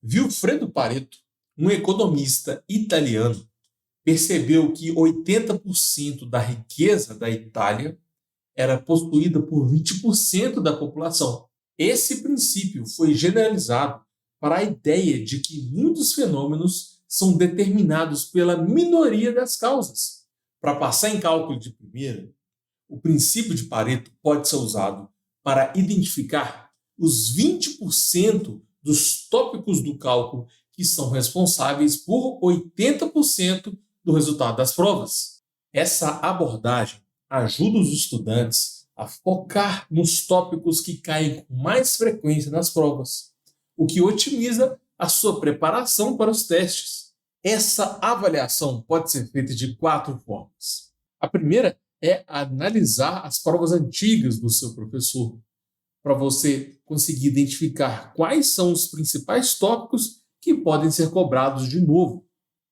Vilfredo Pareto, um economista italiano, percebeu que 80% da riqueza da Itália era possuída por 20% da população. Esse princípio foi generalizado para a ideia de que muitos fenômenos são determinados pela minoria das causas. Para passar em cálculo de primeira, o princípio de Pareto pode ser usado para identificar os 20% dos tópicos do cálculo que são responsáveis por 80% do resultado das provas. Essa abordagem ajuda os estudantes a focar nos tópicos que caem com mais frequência nas provas, o que otimiza a sua preparação para os testes. Essa avaliação pode ser feita de 4 formas. A primeira é analisar as provas antigas do seu professor, para você conseguir identificar quais são os principais tópicos que podem ser cobrados de novo.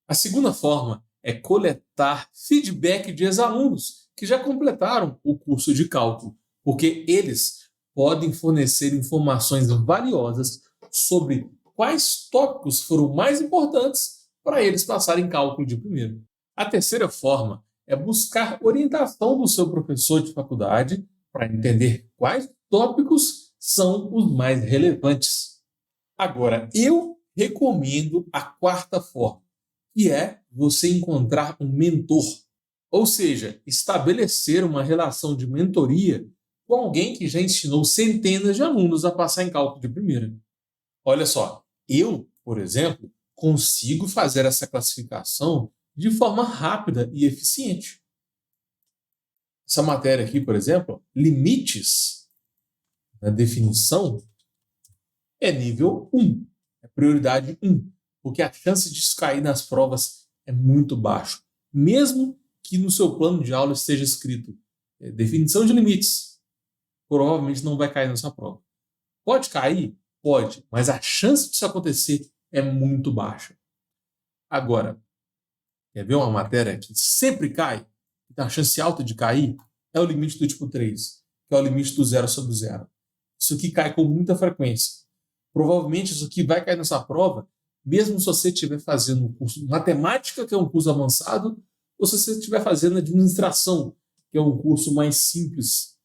A segunda forma é coletar feedback de ex-alunos que já completaram o curso de cálculo, porque eles podem fornecer informações valiosas sobre quais tópicos foram mais importantes para eles passarem cálculo de primeiro. A terceira forma é buscar orientação do seu professor de faculdade para entender quais tópicos são os mais relevantes. Agora, eu recomendo a quarta forma, que é você encontrar um mentor, ou seja, estabelecer uma relação de mentoria com alguém que já ensinou centenas de alunos a passar em cálculo de primeira. Olha só, eu, por exemplo, consigo fazer essa classificação de forma rápida e eficiente. Essa matéria aqui, por exemplo, limites na definição, é nível 1, é prioridade 1, porque a chance de isso cair nas provas é muito baixo. Mesmo que no seu plano de aula esteja escrito definição de limites, provavelmente não vai cair na sua prova. Pode cair? Pode, mas a chance disso acontecer é muito baixa. Agora, quer ver uma matéria que sempre cai, que tem uma chance alta de cair? É o limite do tipo 3, que é o limite do 0 sobre 0. Isso aqui cai com muita frequência. Provavelmente isso aqui vai cair nessa prova, mesmo se você estiver fazendo um curso de matemática, que é um curso avançado, ou se você estiver fazendo administração, que é um curso mais simples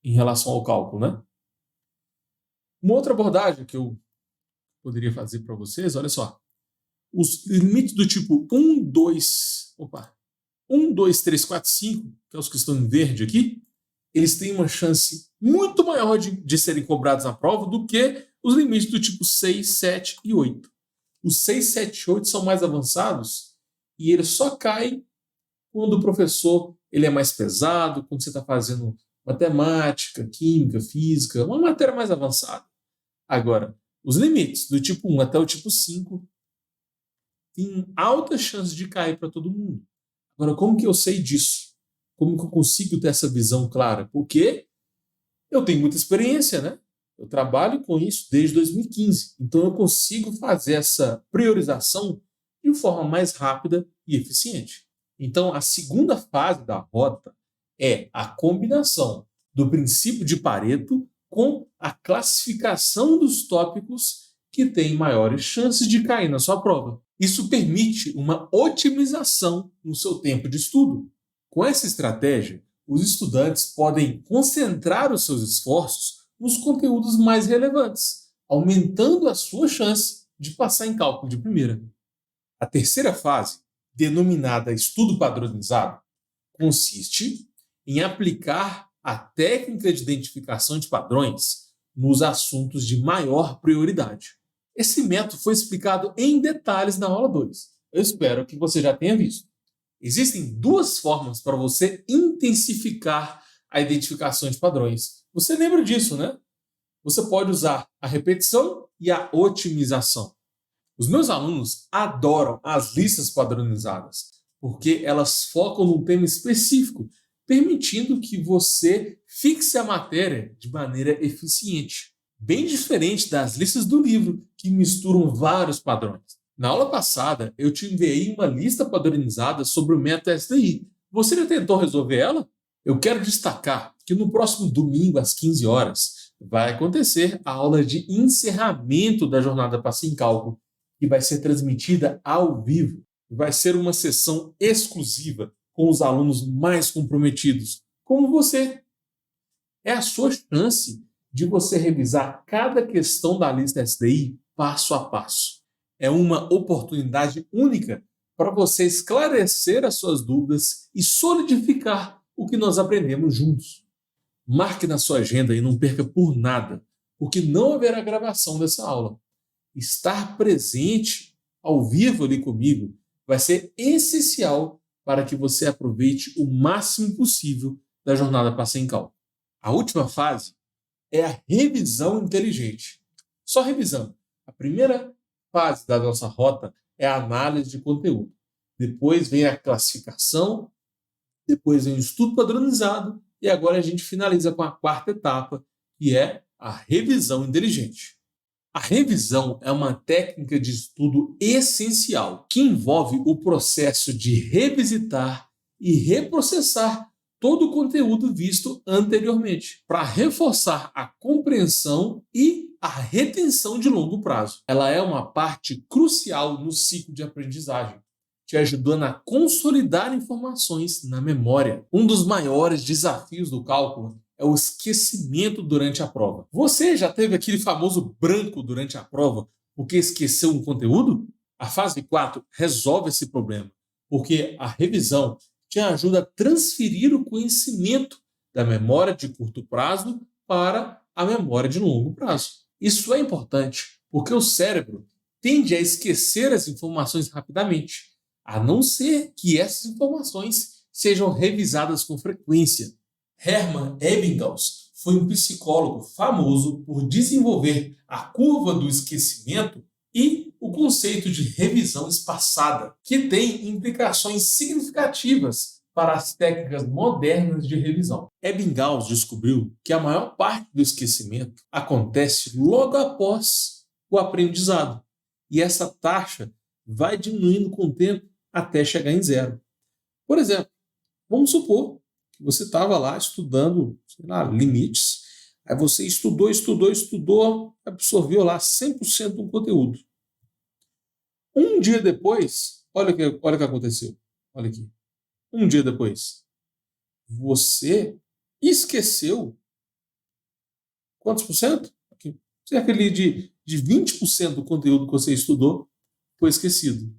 em relação ao cálculo, né? Uma outra abordagem que eu poderia fazer para vocês, olha só. Os limites do tipo 1, 2, 3, 4, 5, que é os que estão em verde aqui, eles têm uma chance muito maior de serem cobrados na prova do que os limites do tipo 6, 7 e 8. Os 6, 7 e 8 são mais avançados e eles só caem quando o professor ele é mais pesado, quando você está fazendo matemática, química, física, uma matéria mais avançada. Agora, os limites do tipo 1 até o tipo 5 têm alta chance de cair para todo mundo. Agora, como que eu sei disso? Como que eu consigo ter essa visão clara? Porque eu tenho muita experiência, né? Eu trabalho com isso desde 2015. Então, eu consigo fazer essa priorização de forma mais rápida e eficiente. Então, a segunda fase da rota é a combinação do princípio de Pareto com a classificação dos tópicos que têm maiores chances de cair na sua prova. Isso permite uma otimização no seu tempo de estudo. Com essa estratégia, os estudantes podem concentrar os seus esforços nos conteúdos mais relevantes, aumentando a sua chance de passar em cálculo de primeira. A terceira fase, denominada estudo padronizado, consiste em aplicar a técnica de identificação de padrões nos assuntos de maior prioridade. Esse método foi explicado em detalhes na aula 2. Eu espero que você já tenha visto. Existem 2 formas para você intensificar a identificação de padrões. Você lembra disso, né? Você pode usar a repetição e a otimização. Os meus alunos adoram as listas padronizadas, porque elas focam num tema específico, permitindo que você fixe a matéria de maneira eficiente. Bem diferente das listas do livro, que misturam vários padrões. Na aula passada, eu te enviei uma lista padronizada sobre o método SDI. Você já tentou resolver ela? Eu quero destacar que no próximo domingo, às 15 horas, vai acontecer a aula de encerramento da Jornada Passa em Cálculo, que vai ser transmitida ao vivo. Vai ser uma sessão exclusiva com os alunos mais comprometidos, como você. É a sua chance de você revisar cada questão da lista SDI passo a passo. É uma oportunidade única para você esclarecer as suas dúvidas e solidificar o que nós aprendemos juntos. Marque na sua agenda e não perca por nada porque não haverá gravação dessa aula. Estar presente ao vivo ali comigo vai ser essencial para que você aproveite o máximo possível da jornada Passa em Cálculo. A última fase é a revisão inteligente. Só revisando. A primeira fase da nossa rota é a análise de conteúdo. Depois vem a classificação, depois vem o estudo padronizado e agora a gente finaliza com a quarta etapa, que é a revisão inteligente. A revisão é uma técnica de estudo essencial que envolve o processo de revisitar e reprocessar todo o conteúdo visto anteriormente, para reforçar a compreensão e a retenção de longo prazo. Ela é uma parte crucial no ciclo de aprendizagem, te ajudando a consolidar informações na memória. Um dos maiores desafios do cálculo é o esquecimento durante a prova. Você já teve aquele famoso branco durante a prova porque esqueceu um conteúdo? A fase 4 resolve esse problema, porque a revisão te ajuda a transferir o conhecimento da memória de curto prazo para a memória de longo prazo. Isso é importante, porque o cérebro tende a esquecer as informações rapidamente, a não ser que essas informações sejam revisadas com frequência. Hermann Ebbinghaus foi um psicólogo famoso por desenvolver a curva do esquecimento e o conceito de revisão espaçada, que tem implicações significativas para as técnicas modernas de revisão. Ebbinghaus descobriu que a maior parte do esquecimento acontece logo após o aprendizado, e essa taxa vai diminuindo com o tempo até chegar em zero. Por exemplo, vamos supor que você estava lá estudando, sei lá, limites, aí você estudou, absorveu lá 100% do conteúdo. Um dia depois, olha o que aconteceu. Olha aqui. Um dia depois, você esqueceu quantos por cento? Aqui. Cerca ali de 20% do conteúdo que você estudou foi esquecido.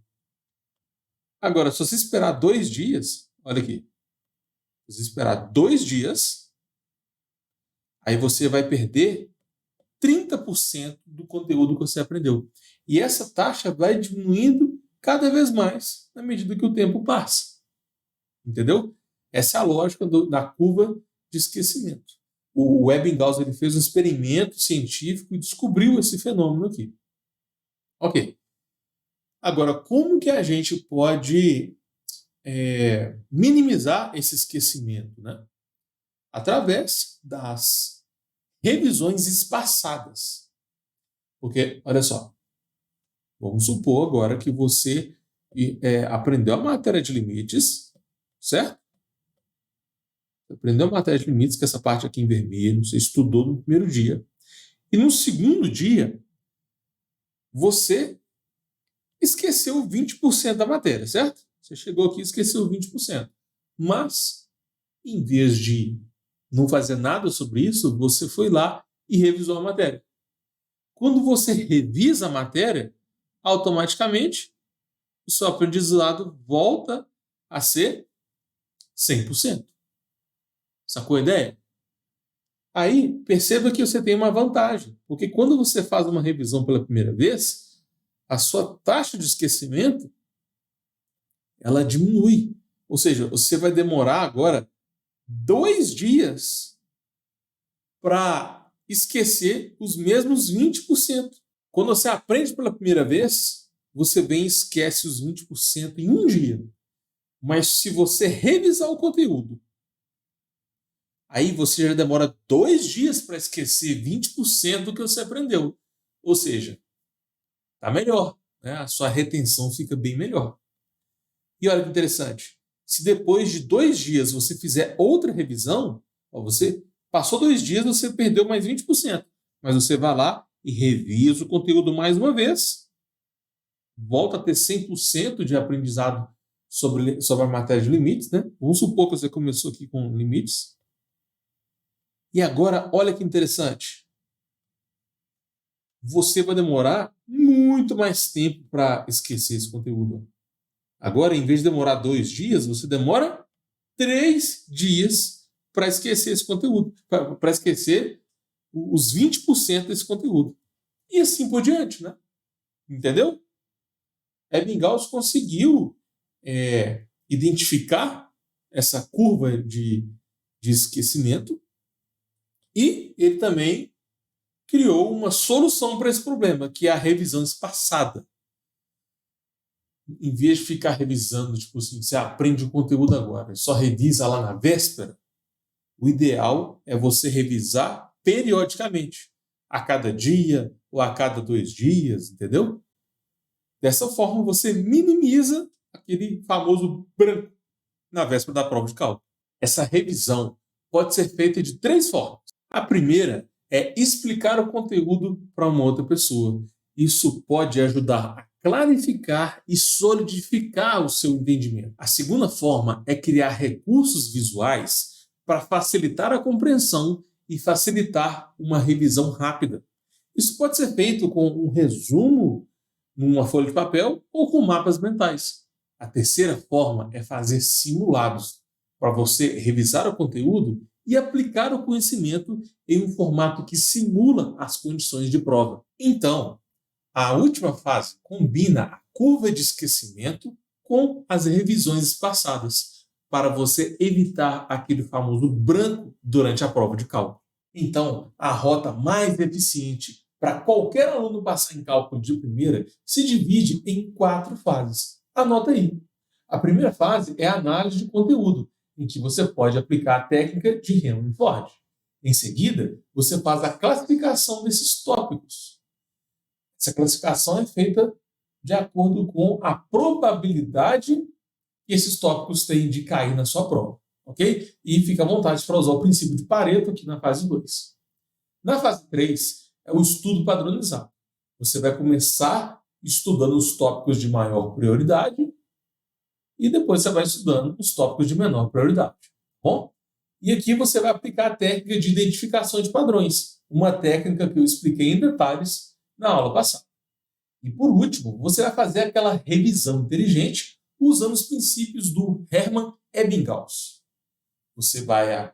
Agora, se você esperar 2 dias, olha aqui. Se você esperar 2 dias, aí você vai perder 30% do conteúdo que você aprendeu. E essa taxa vai diminuindo cada vez mais na medida que o tempo passa. Entendeu? Essa é a lógica da curva de esquecimento. O Ebbinghaus ele fez um experimento científico e descobriu esse fenômeno aqui. Ok. Agora, como que a gente pode minimizar esse esquecimento, né? Através das revisões espaçadas. Porque, olha só, vamos supor agora que você aprendeu a matéria de limites, certo? Você aprendeu a matéria de limites, que é essa parte aqui em vermelho, você estudou no primeiro dia. E no segundo dia, você esqueceu 20% da matéria, certo? Você chegou aqui e esqueceu 20%. Mas, em vez de não fazer nada sobre isso, você foi lá e revisou a matéria. Quando você revisa a matéria, automaticamente o seu aprendizado volta a ser 100%. Sacou a ideia? Aí, perceba que você tem uma vantagem, porque quando você faz uma revisão pela primeira vez, a sua taxa de esquecimento ela diminui. Ou seja, você vai demorar agora 2 dias para esquecer os mesmos 20%. Quando você aprende pela primeira vez, você vem e esquece os 20% em um dia. Mas se você revisar o conteúdo, aí você já demora 2 dias para esquecer 20% do que você aprendeu. Ou seja, está melhor, né? A sua retenção fica bem melhor. E olha que interessante, se depois de 2 dias você fizer outra revisão, você passou 2 dias, você perdeu mais 20%, mas você vai lá e revisa o conteúdo mais uma vez, volta a ter 100% de aprendizado sobre a matéria de limites, né? Vamos supor que você começou aqui com limites. E agora, olha que interessante, você vai demorar muito mais tempo para esquecer esse conteúdo. Agora, em vez de demorar 2 dias, você demora 3 dias para esquecer esse conteúdo, para esquecer os 20% desse conteúdo. E assim por diante, né? Entendeu? Ebbinghaus conseguiu identificar essa curva de esquecimento e ele também criou uma solução para esse problema, que é a revisão espaçada. Em vez de ficar revisando, tipo assim, você aprende o conteúdo agora e só revisa lá na véspera, o ideal é você revisar periodicamente, a cada dia ou a cada 2 dias, entendeu? Dessa forma, você minimiza aquele famoso branco na véspera da prova de cálculo. Essa revisão pode ser feita de 3 formas. A primeira é explicar o conteúdo para uma outra pessoa. Isso pode ajudar a clarificar e solidificar o seu entendimento. A segunda forma é criar recursos visuais para facilitar a compreensão e facilitar uma revisão rápida. Isso pode ser feito com um resumo numa folha de papel ou com mapas mentais. A terceira forma é fazer simulados, para você revisar o conteúdo e aplicar o conhecimento em um formato que simula as condições de prova. Então, a última fase combina a curva de esquecimento com as revisões espaçadas, para você evitar aquele famoso branco durante a prova de cálculo. Então, a rota mais eficiente para qualquer aluno passar em cálculo de primeira se divide em 4 fases. Anota aí. A primeira fase é a análise de conteúdo, em que você pode aplicar a técnica de Henry Ford. Em seguida, você faz a classificação desses tópicos. Essa classificação é feita de acordo com a probabilidade que esses tópicos têm de cair na sua prova, ok? E fica à vontade para usar o princípio de Pareto aqui na fase 2. Na fase 3, é o estudo padronizado. Você vai começar estudando os tópicos de maior prioridade e depois você vai estudando os tópicos de menor prioridade. Bom? E aqui você vai aplicar a técnica de identificação de padrões, uma técnica que eu expliquei em detalhes na aula passada. E por último, você vai fazer aquela revisão inteligente usando os princípios do Hermann Ebbinghaus. Você vai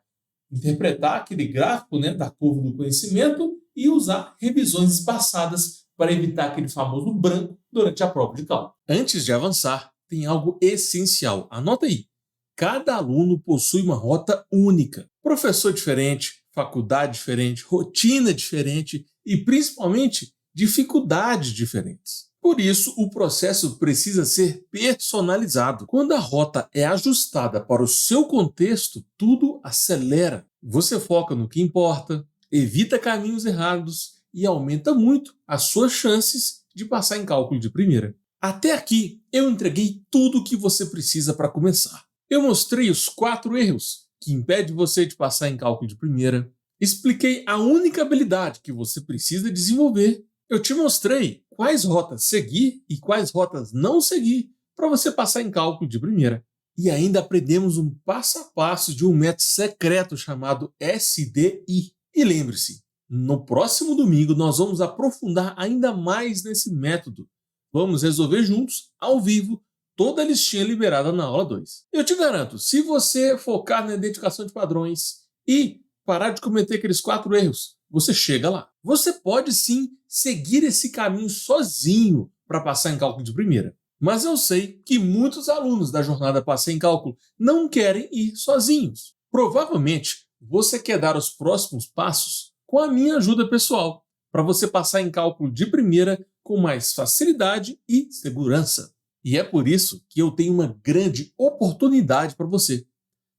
interpretar aquele gráfico, né, da curva do conhecimento e usar revisões espaçadas para evitar aquele famoso branco durante a prova de cálculo. Antes de avançar, tem algo essencial. Anota aí. Cada aluno possui uma rota única. Professor diferente, faculdade diferente, rotina diferente e, principalmente, dificuldades diferentes. Por isso, o processo precisa ser personalizado. Quando a rota é ajustada para o seu contexto, tudo acelera. Você foca no que importa, evita caminhos errados e aumenta muito as suas chances de passar em cálculo de primeira. Até aqui, eu entreguei tudo o que você precisa para começar. Eu mostrei os 4 erros que impedem você de passar em cálculo de primeira. Expliquei a única habilidade que você precisa desenvolver. Eu te mostrei quais rotas seguir e quais rotas não seguir para você passar em cálculo de primeira. E ainda aprendemos um passo a passo de um método secreto chamado SDI. E lembre-se, no próximo domingo nós vamos aprofundar ainda mais nesse método. Vamos resolver juntos, ao vivo, toda a listinha liberada na aula 2. Eu te garanto, se você focar na identificação de padrões e parar de cometer aqueles 4 erros, você chega lá. Você pode sim seguir esse caminho sozinho para passar em cálculo de primeira. Mas eu sei que muitos alunos da jornada Passei em Cálculo não querem ir sozinhos. Provavelmente você quer dar os próximos passos com a minha ajuda pessoal, para você passar em cálculo de primeira com mais facilidade e segurança. E é por isso que eu tenho uma grande oportunidade para você.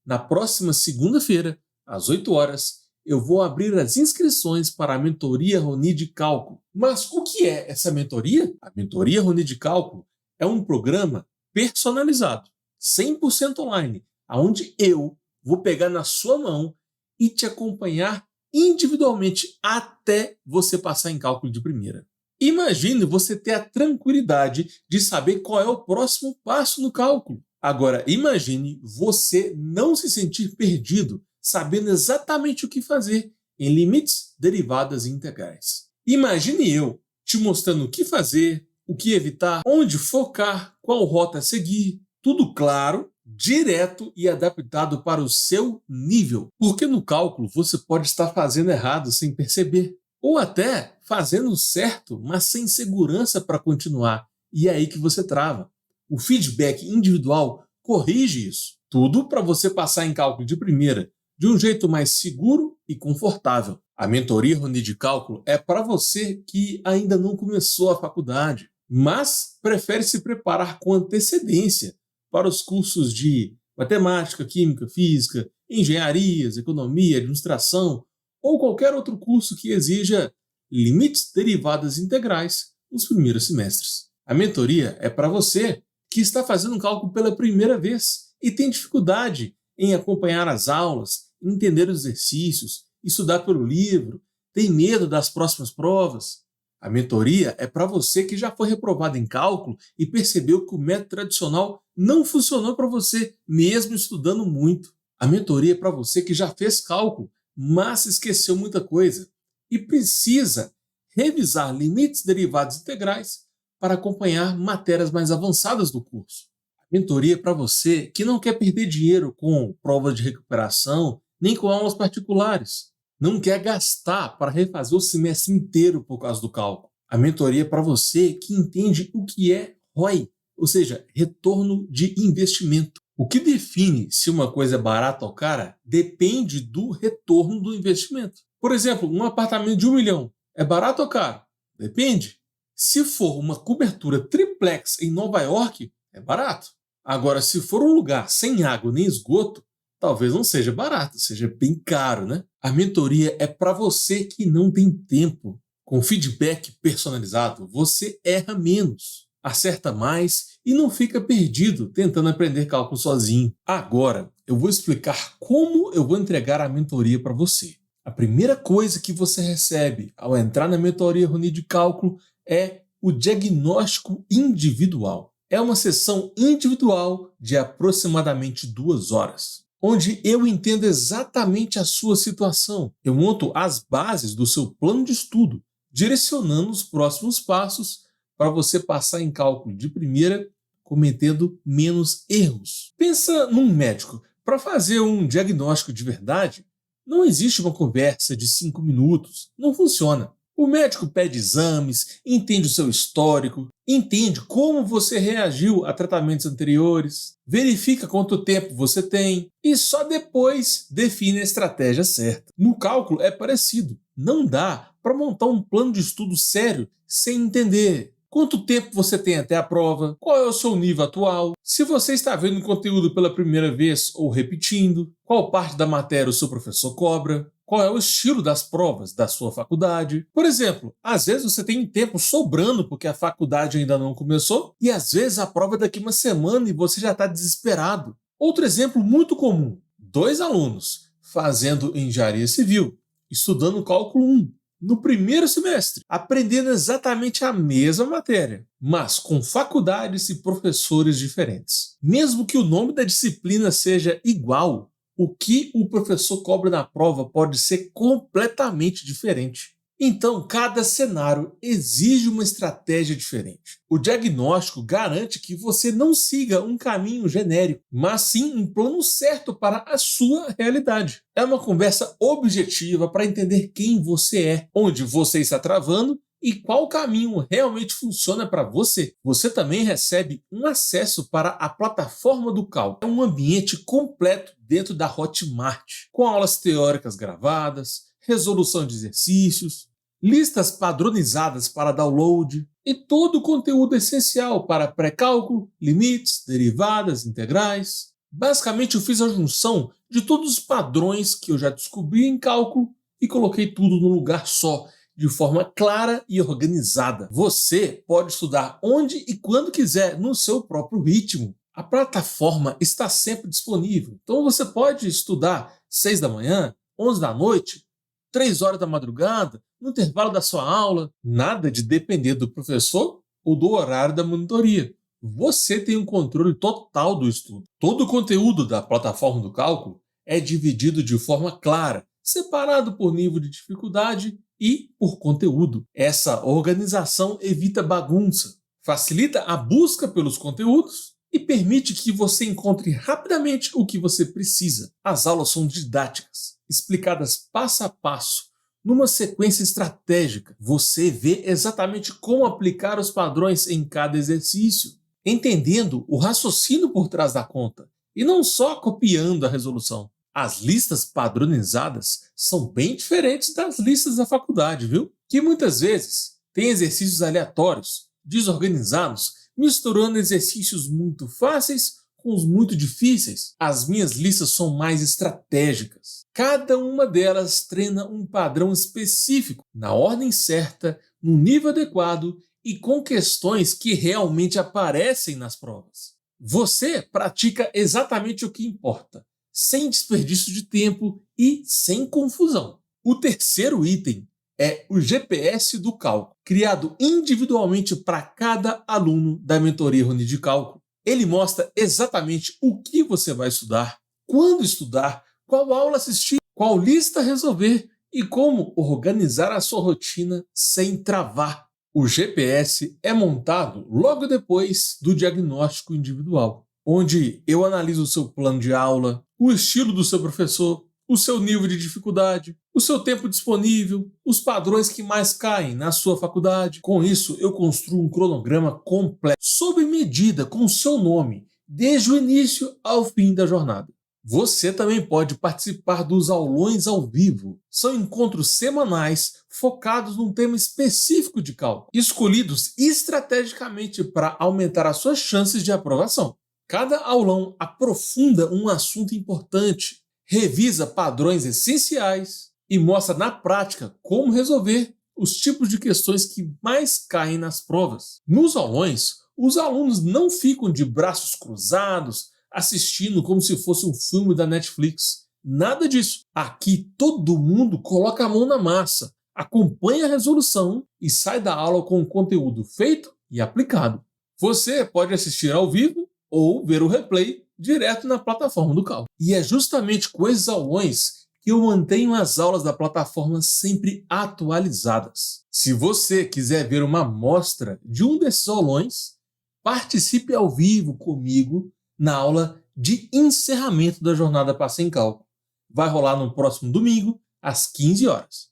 Na próxima segunda-feira, às 8 horas, eu vou abrir as inscrições para a Mentoria Roni de Cálculo. Mas o que é essa mentoria? A Mentoria Roni de Cálculo é um programa personalizado, 100% online, onde eu vou pegar na sua mão e te acompanhar individualmente até você passar em cálculo de primeira. Imagine você ter a tranquilidade de saber qual é o próximo passo no cálculo. Agora, imagine você não se sentir perdido, sabendo exatamente o que fazer em limites, derivadas e integrais. Imagine eu te mostrando o que fazer, o que evitar, onde focar, qual rota seguir. Tudo claro, direto e adaptado para o seu nível. Porque no cálculo você pode estar fazendo errado sem perceber, ou até fazendo certo, mas sem segurança para continuar. E é aí que você trava. O feedback individual corrige isso. Tudo para você passar em cálculo de primeira, de um jeito mais seguro e confortável. A mentoria Rony de Cálculo é para você que ainda não começou a faculdade, mas prefere se preparar com antecedência para os cursos de matemática, química, física, engenharias, economia, administração ou qualquer outro curso que exija limites, derivadas integrais nos primeiros semestres. A mentoria é para você que está fazendo um cálculo pela primeira vez e tem dificuldade em acompanhar as aulas, entender os exercícios, estudar pelo livro, tem medo das próximas provas. A mentoria é para você que já foi reprovado em cálculo e percebeu que o método tradicional não funcionou para você, mesmo estudando muito. A mentoria é para você que já fez cálculo, mas esqueceu muita coisa e precisa revisar limites, derivados integrais para acompanhar matérias mais avançadas do curso. A mentoria é para você que não quer perder dinheiro com provas de recuperação, nem com aulas particulares. Não quer gastar para refazer o semestre inteiro por causa do cálculo. A mentoria é para você que entende o que é ROI, ou seja, retorno de investimento. O que define se uma coisa é barata ou cara depende do retorno do investimento. Por exemplo, um apartamento de 1 milhão é barato ou caro? Depende. Se for uma cobertura triplex em Nova York, é barato. Agora, se for um lugar sem água nem esgoto, talvez não seja barato, seja bem caro, né? A mentoria é para você que não tem tempo. Com feedback personalizado, você erra menos, acerta mais e não fica perdido tentando aprender cálculo sozinho. Agora, eu vou explicar como eu vou entregar a mentoria para você. A primeira coisa que você recebe ao entrar na mentoria Rony de Cálculo é o diagnóstico individual. É uma sessão individual de aproximadamente 2 horas. Onde eu entendo exatamente a sua situação. Eu monto as bases do seu plano de estudo, direcionando os próximos passos para você passar em cálculo de primeira, cometendo menos erros. Pensa num médico. Para fazer um diagnóstico de verdade, não existe uma conversa de 5 minutos. Não funciona. O médico pede exames, entende o seu histórico, entende como você reagiu a tratamentos anteriores, verifica quanto tempo você tem e só depois define a estratégia certa. No cálculo é parecido. Não dá para montar um plano de estudo sério sem entender quanto tempo você tem até a prova, qual é o seu nível atual, se você está vendo o conteúdo pela primeira vez ou repetindo, qual parte da matéria o seu professor cobra, qual é o estilo das provas da sua faculdade. Por exemplo, às vezes você tem tempo sobrando porque a faculdade ainda não começou e às vezes a prova é daqui uma semana e você já está desesperado. Outro exemplo muito comum, 2 alunos fazendo engenharia civil, estudando cálculo 1, no primeiro semestre, aprendendo exatamente a mesma matéria, mas com faculdades e professores diferentes. Mesmo que o nome da disciplina seja igual, o que o professor cobra na prova pode ser completamente diferente. Então, cada cenário exige uma estratégia diferente. O diagnóstico garante que você não siga um caminho genérico, mas sim um plano certo para a sua realidade. É uma conversa objetiva para entender quem você é, onde você está travando e qual caminho realmente funciona para você. Você também recebe um acesso para a plataforma do cálculo. É um ambiente completo dentro da Hotmart, com aulas teóricas gravadas, resolução de exercícios, listas padronizadas para download e todo o conteúdo essencial para pré-cálculo, limites, derivadas, integrais. Basicamente eu fiz a junção de todos os padrões que eu já descobri em cálculo e coloquei tudo num lugar só, de forma clara e organizada. Você pode estudar onde e quando quiser, no seu próprio ritmo. A plataforma está sempre disponível, então você pode estudar 6 da manhã, 11 da noite, 3 horas da madrugada, no intervalo da sua aula. Nada de depender do professor ou do horário da monitoria. Você tem um controle total do estudo. Todo o conteúdo da plataforma do cálculo é dividido de forma clara, separado por nível de dificuldade e por conteúdo. Essa organização evita bagunça, facilita a busca pelos conteúdos e permite que você encontre rapidamente o que você precisa. As aulas são didáticas, explicadas passo a passo, numa sequência estratégica. Você vê exatamente como aplicar os padrões em cada exercício, entendendo o raciocínio por trás da conta, e não só copiando a resolução. As listas padronizadas são bem diferentes das listas da faculdade, viu? Que muitas vezes têm exercícios aleatórios, desorganizados, misturando exercícios muito fáceis com os muito difíceis. As minhas listas são mais estratégicas. Cada uma delas treina um padrão específico, na ordem certa, no nível adequado e com questões que realmente aparecem nas provas. Você pratica exatamente o que importa, sem desperdício de tempo e sem confusão. O terceiro item é o GPS do cálculo, criado individualmente para cada aluno da mentoria Rony de Cálculo. Ele mostra exatamente o que você vai estudar, quando estudar, qual aula assistir, qual lista resolver e como organizar a sua rotina sem travar. O GPS é montado logo depois do diagnóstico individual, onde eu analiso o seu plano de aula, o estilo do seu professor, o seu nível de dificuldade, o seu tempo disponível, os padrões que mais caem na sua faculdade. Com isso, eu construo um cronograma completo, sob medida, com o seu nome, desde o início ao fim da jornada. Você também pode participar dos aulões ao vivo. São encontros semanais focados num tema específico de cálculo, escolhidos estrategicamente para aumentar as suas chances de aprovação. Cada aulão aprofunda um assunto importante, revisa padrões essenciais e mostra na prática como resolver os tipos de questões que mais caem nas provas. Nos aulões, os alunos não ficam de braços cruzados, assistindo como se fosse um filme da Netflix. Nada disso. Aqui todo mundo coloca a mão na massa, acompanha a resolução e sai da aula com o conteúdo feito e aplicado. Você pode assistir ao vivo ou ver o replay direto na plataforma do cálculo. E é justamente com esses aulões que eu mantenho as aulas da plataforma sempre atualizadas. Se você quiser ver uma amostra de um desses aulões, participe ao vivo comigo na aula de encerramento da jornada Passa em Cálculo. Vai rolar no próximo domingo, às 15 horas.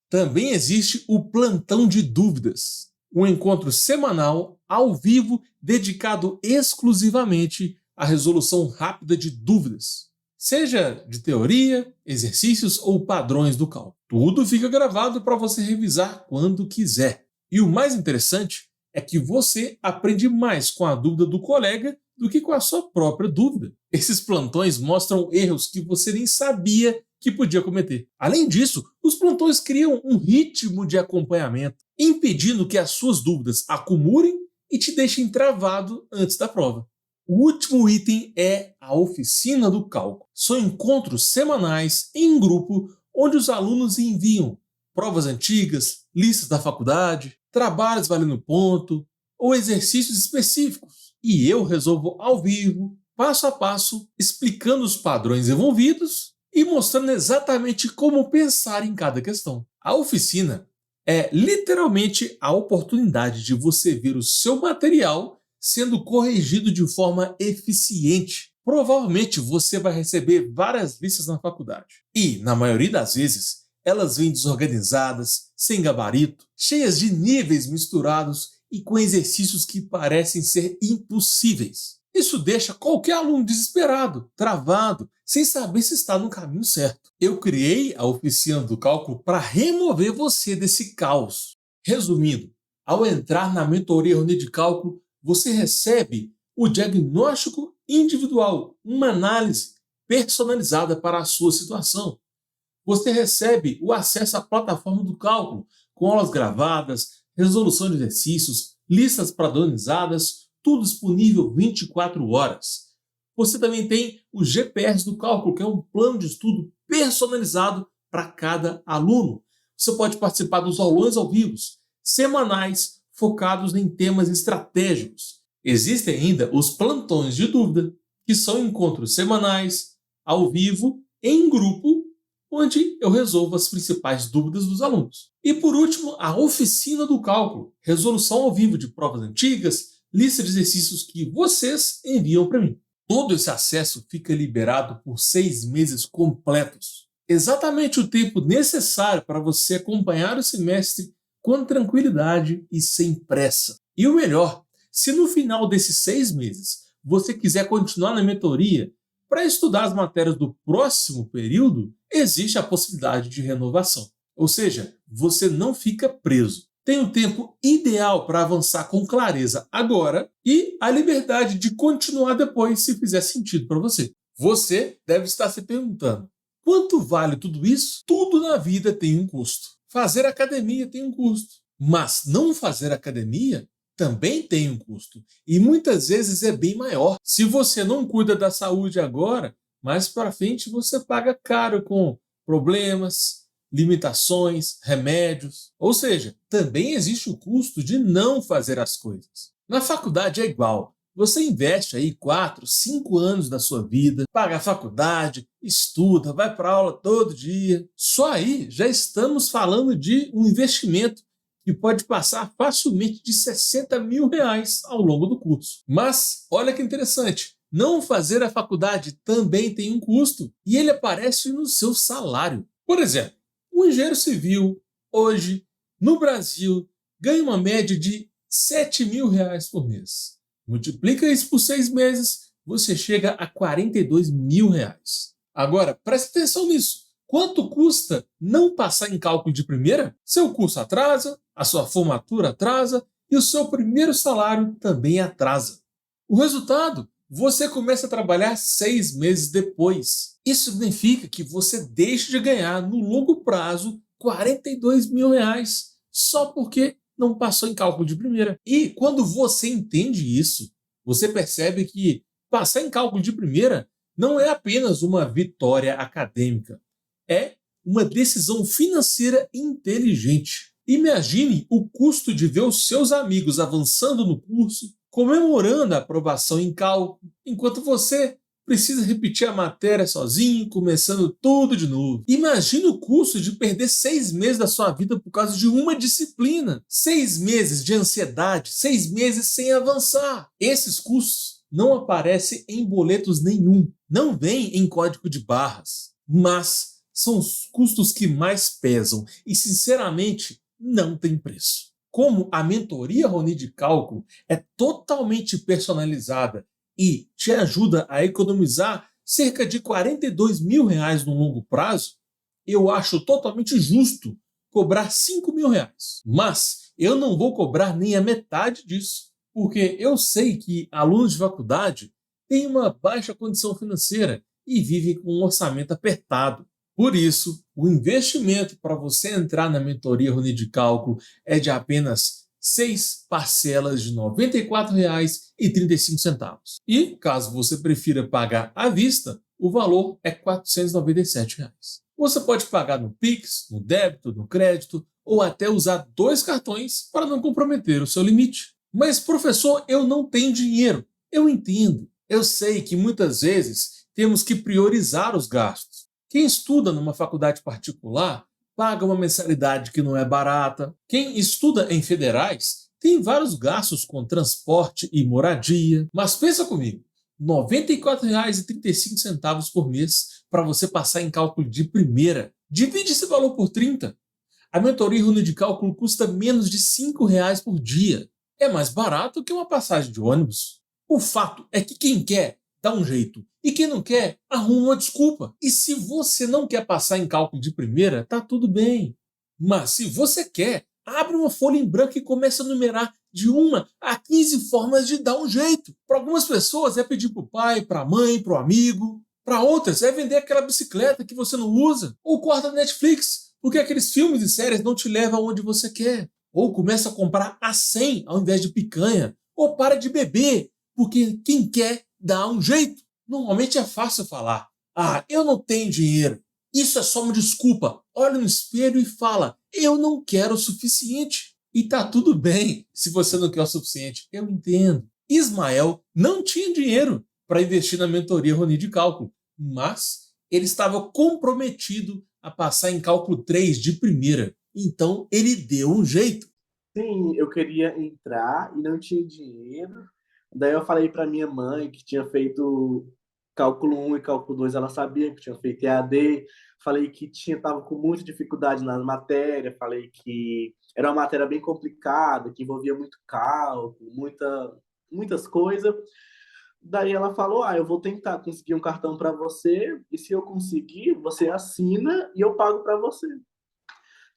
Também existe o Plantão de Dúvidas, um encontro semanal ao vivo dedicado exclusivamente à resolução rápida de dúvidas, seja de teoria, exercícios ou padrões do cálculo. Tudo fica gravado para você revisar quando quiser. E o mais interessante é que você aprende mais com a dúvida do colega do que com a sua própria dúvida. Esses plantões mostram erros que você nem sabia que podia cometer. Além disso, os plantões criam um ritmo de acompanhamento, impedindo que as suas dúvidas acumulem e te deixem travado antes da prova. O último item é a oficina do cálculo. São encontros semanais em grupo onde os alunos enviam provas antigas, listas da faculdade, trabalhos valendo ponto ou exercícios específicos. E eu resolvo ao vivo, passo a passo, explicando os padrões envolvidos e mostrando exatamente como pensar em cada questão. A oficina é literalmente a oportunidade de você ver o seu material sendo corrigido de forma eficiente. Provavelmente você vai receber várias listas na faculdade. E, na maioria das vezes, elas vêm desorganizadas, sem gabarito, cheias de níveis misturados e com exercícios que parecem ser impossíveis. Isso deixa qualquer aluno desesperado, travado, sem saber se está no caminho certo. Eu criei a oficina do cálculo para remover você desse caos. Resumindo, ao entrar na mentoria Rony de Cálculo, você recebe o diagnóstico individual, uma análise personalizada para a sua situação. Você recebe o acesso à plataforma do cálculo, com aulas gravadas, resolução de exercícios, listas padronizadas, tudo disponível 24 horas. Você também tem o GPS do cálculo, que é um plano de estudo personalizado para cada aluno. Você pode participar dos aulões ao vivo, semanais, focados em temas estratégicos. Existem ainda os plantões de dúvida, que são encontros semanais, ao vivo, em grupo, onde eu resolvo as principais dúvidas dos alunos. E por último, a oficina do cálculo, resolução ao vivo de provas antigas, lista de exercícios que vocês enviam para mim. Todo esse acesso fica liberado por 6 meses completos. Exatamente o tempo necessário para você acompanhar o semestre com tranquilidade e sem pressa. E o melhor, se no final desses 6 meses você quiser continuar na mentoria para estudar as matérias do próximo período, existe a possibilidade de renovação. Ou seja, você não fica preso. Tem o tempo ideal para avançar com clareza agora e a liberdade de continuar depois, se fizer sentido para você. Você deve estar se perguntando: quanto vale tudo isso? Tudo na vida tem um custo. Fazer academia tem um custo, mas não fazer academia também tem um custo e muitas vezes é bem maior. Se você não cuida da saúde agora, mais para frente você paga caro com problemas, limitações, remédios. Ou seja, também existe o custo de não fazer as coisas. Na faculdade é igual. Você investe aí 4, 5 anos da sua vida, paga a faculdade, estuda, vai para aula todo dia. Só aí já estamos falando de um investimento que pode passar facilmente de R$60 mil ao longo do curso. Mas, olha que interessante, não fazer a faculdade também tem um custo e ele aparece no seu salário. Por exemplo, um engenheiro civil, hoje, no Brasil, ganha uma média de R$7 mil por mês. Multiplica isso por 6 meses, você chega a R$42 mil. Agora, preste atenção nisso. Quanto custa não passar em cálculo de primeira? Seu curso atrasa, a sua formatura atrasa e o seu primeiro salário também atrasa. O resultado? Você começa a trabalhar 6 meses depois. Isso significa que você deixa de ganhar no longo prazo R$42 mil só porque não passou em cálculo de primeira. E quando você entende isso, você percebe que passar em cálculo de primeira não é apenas uma vitória acadêmica. É uma decisão financeira inteligente. Imagine o custo de ver os seus amigos avançando no curso, comemorando a aprovação em cálculo, enquanto você precisa repetir a matéria sozinho, começando tudo de novo. Imagine o custo de perder 6 meses da sua vida por causa de uma disciplina. 6 meses de ansiedade, 6 meses sem avançar. Esses custos não aparecem em boletos nenhum, não vêm em código de barras, mas são os custos que mais pesam e, sinceramente, não tem preço. Como a mentoria Rony de Cálculo é totalmente personalizada e te ajuda a economizar cerca de R$42 mil no longo prazo, eu acho totalmente justo cobrar R$5 mil. Mas eu não vou cobrar nem a metade disso, porque eu sei que alunos de faculdade têm uma baixa condição financeira e vivem com um orçamento apertado. Por isso, o investimento para você entrar na mentoria Rony de Cálculo é de apenas 6 parcelas de R$ 94,35. E, caso você prefira pagar à vista, o valor é R$ 497. Você pode pagar no Pix, no débito, no crédito ou até usar 2 cartões para não comprometer o seu limite. Mas, professor, eu não tenho dinheiro. Eu entendo. Eu sei que muitas vezes temos que priorizar os gastos. Quem estuda numa faculdade particular paga uma mensalidade que não é barata. Quem estuda em federais tem vários gastos com transporte e moradia. Mas pensa comigo, R$ 94,35 por mês para você passar em cálculo de primeira. Divide esse valor por 30. A mentoria Rony de Cálculo custa menos de R$ 5 por dia. É mais barato que uma passagem de ônibus. O fato é que quem quer, dá um jeito. E quem não quer, arruma uma desculpa. E se você não quer passar em cálculo de primeira, tá tudo bem. Mas se você quer, abre uma folha em branco e começa a numerar de 1 a 15 formas de dar um jeito. Para algumas pessoas é pedir para o pai, para a mãe, para o amigo. Para outras é vender aquela bicicleta que você não usa. Ou corta Netflix, porque aqueles filmes e séries não te levam aonde você quer. Ou começa a comprar a 100 ao invés de picanha. Ou para de beber, porque quem quer dá um jeito. Normalmente é fácil falar: ah, eu não tenho dinheiro. Isso é só uma desculpa. Olha no espelho e fala: eu não quero o suficiente. E tá tudo bem se você não quer o suficiente. Eu entendo. Ismael não tinha dinheiro para investir na mentoria Rony de Cálculo, mas ele estava comprometido a passar em cálculo 3 de primeira. Então ele deu um jeito. Sim, eu queria entrar e não tinha dinheiro. Daí eu falei para minha mãe que tinha feito cálculo 1 e cálculo 2, ela sabia que tinha feito EAD. Falei que tava com muita dificuldade na matéria, falei que era uma matéria bem complicada, que envolvia muito cálculo, muitas coisas. Daí ela falou: eu vou tentar conseguir um cartão para você, e se eu conseguir, você assina e eu pago para você.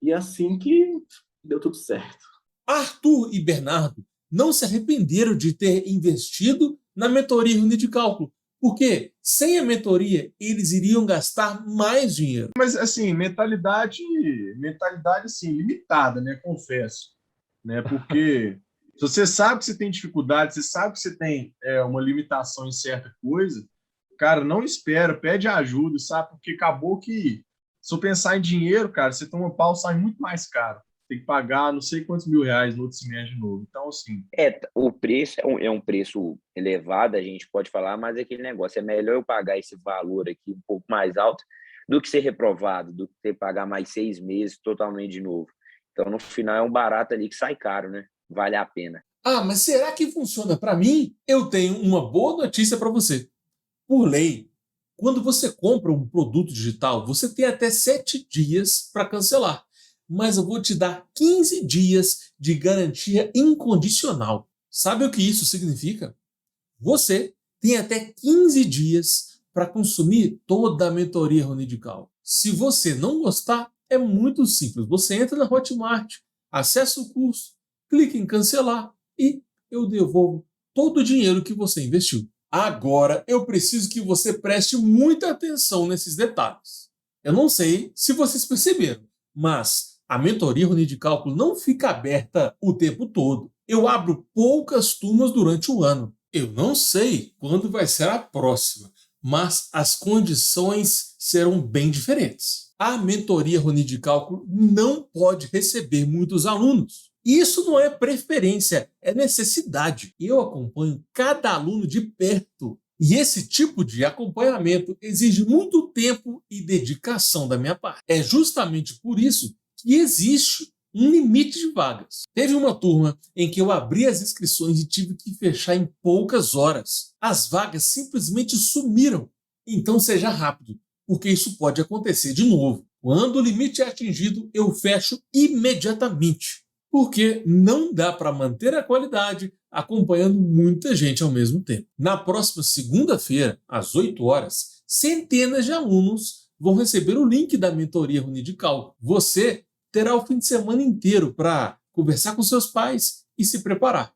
E assim que deu tudo certo. Arthur e Bernardo não se arrependeram de ter investido na mentoria Rony de Cálculo, porque sem a mentoria eles iriam gastar mais dinheiro. Mas assim, mentalidade assim, limitada, né? Confesso, né? Porque se você sabe que você tem dificuldade, você sabe que você tem uma limitação em certa coisa, cara, não espera, pede ajuda, sabe? Porque acabou que, se eu pensar em dinheiro, cara, você toma pau, sai muito mais caro. Tem que pagar não sei quantos R$ 1.000 no outro semestre de novo. Então, assim... O preço é um preço elevado, a gente pode falar, mas é aquele negócio, é melhor eu pagar esse valor aqui um pouco mais alto do que ser reprovado, do que ter que pagar mais 6 meses totalmente de novo. Então, no final, é um barato ali que sai caro, né? Vale a pena. Mas será que funciona para mim? Eu tenho uma boa notícia para você. Por lei, quando você compra um produto digital, você tem até 7 dias para cancelar. Mas eu vou te dar 15 dias de garantia incondicional. Sabe o que isso significa? Você tem até 15 dias para consumir toda a mentoria Rony de Cálculo. Se você não gostar, é muito simples. Você entra na Hotmart, acessa o curso, clica em cancelar e eu devolvo todo o dinheiro que você investiu. Agora, eu preciso que você preste muita atenção nesses detalhes. Eu não sei se vocês perceberam, mas a mentoria Rony de Cálculo não fica aberta o tempo todo. Eu abro poucas turmas durante o ano. Eu não sei quando vai ser a próxima, mas as condições serão bem diferentes. A mentoria Rony de Cálculo não pode receber muitos alunos. Isso não é preferência, é necessidade. Eu acompanho cada aluno de perto. E esse tipo de acompanhamento exige muito tempo e dedicação da minha parte. É justamente por isso que existe um limite de vagas. Teve uma turma em que eu abri as inscrições e tive que fechar em poucas horas. As vagas simplesmente sumiram. Então seja rápido, porque isso pode acontecer de novo. Quando o limite é atingido, eu fecho imediatamente, porque não dá para manter a qualidade acompanhando muita gente ao mesmo tempo. Na próxima segunda-feira, às 8 horas, centenas de alunos vão receber o link da mentoria Rony de Cálculo. Você terá o fim de semana inteiro para conversar com seus pais e se preparar.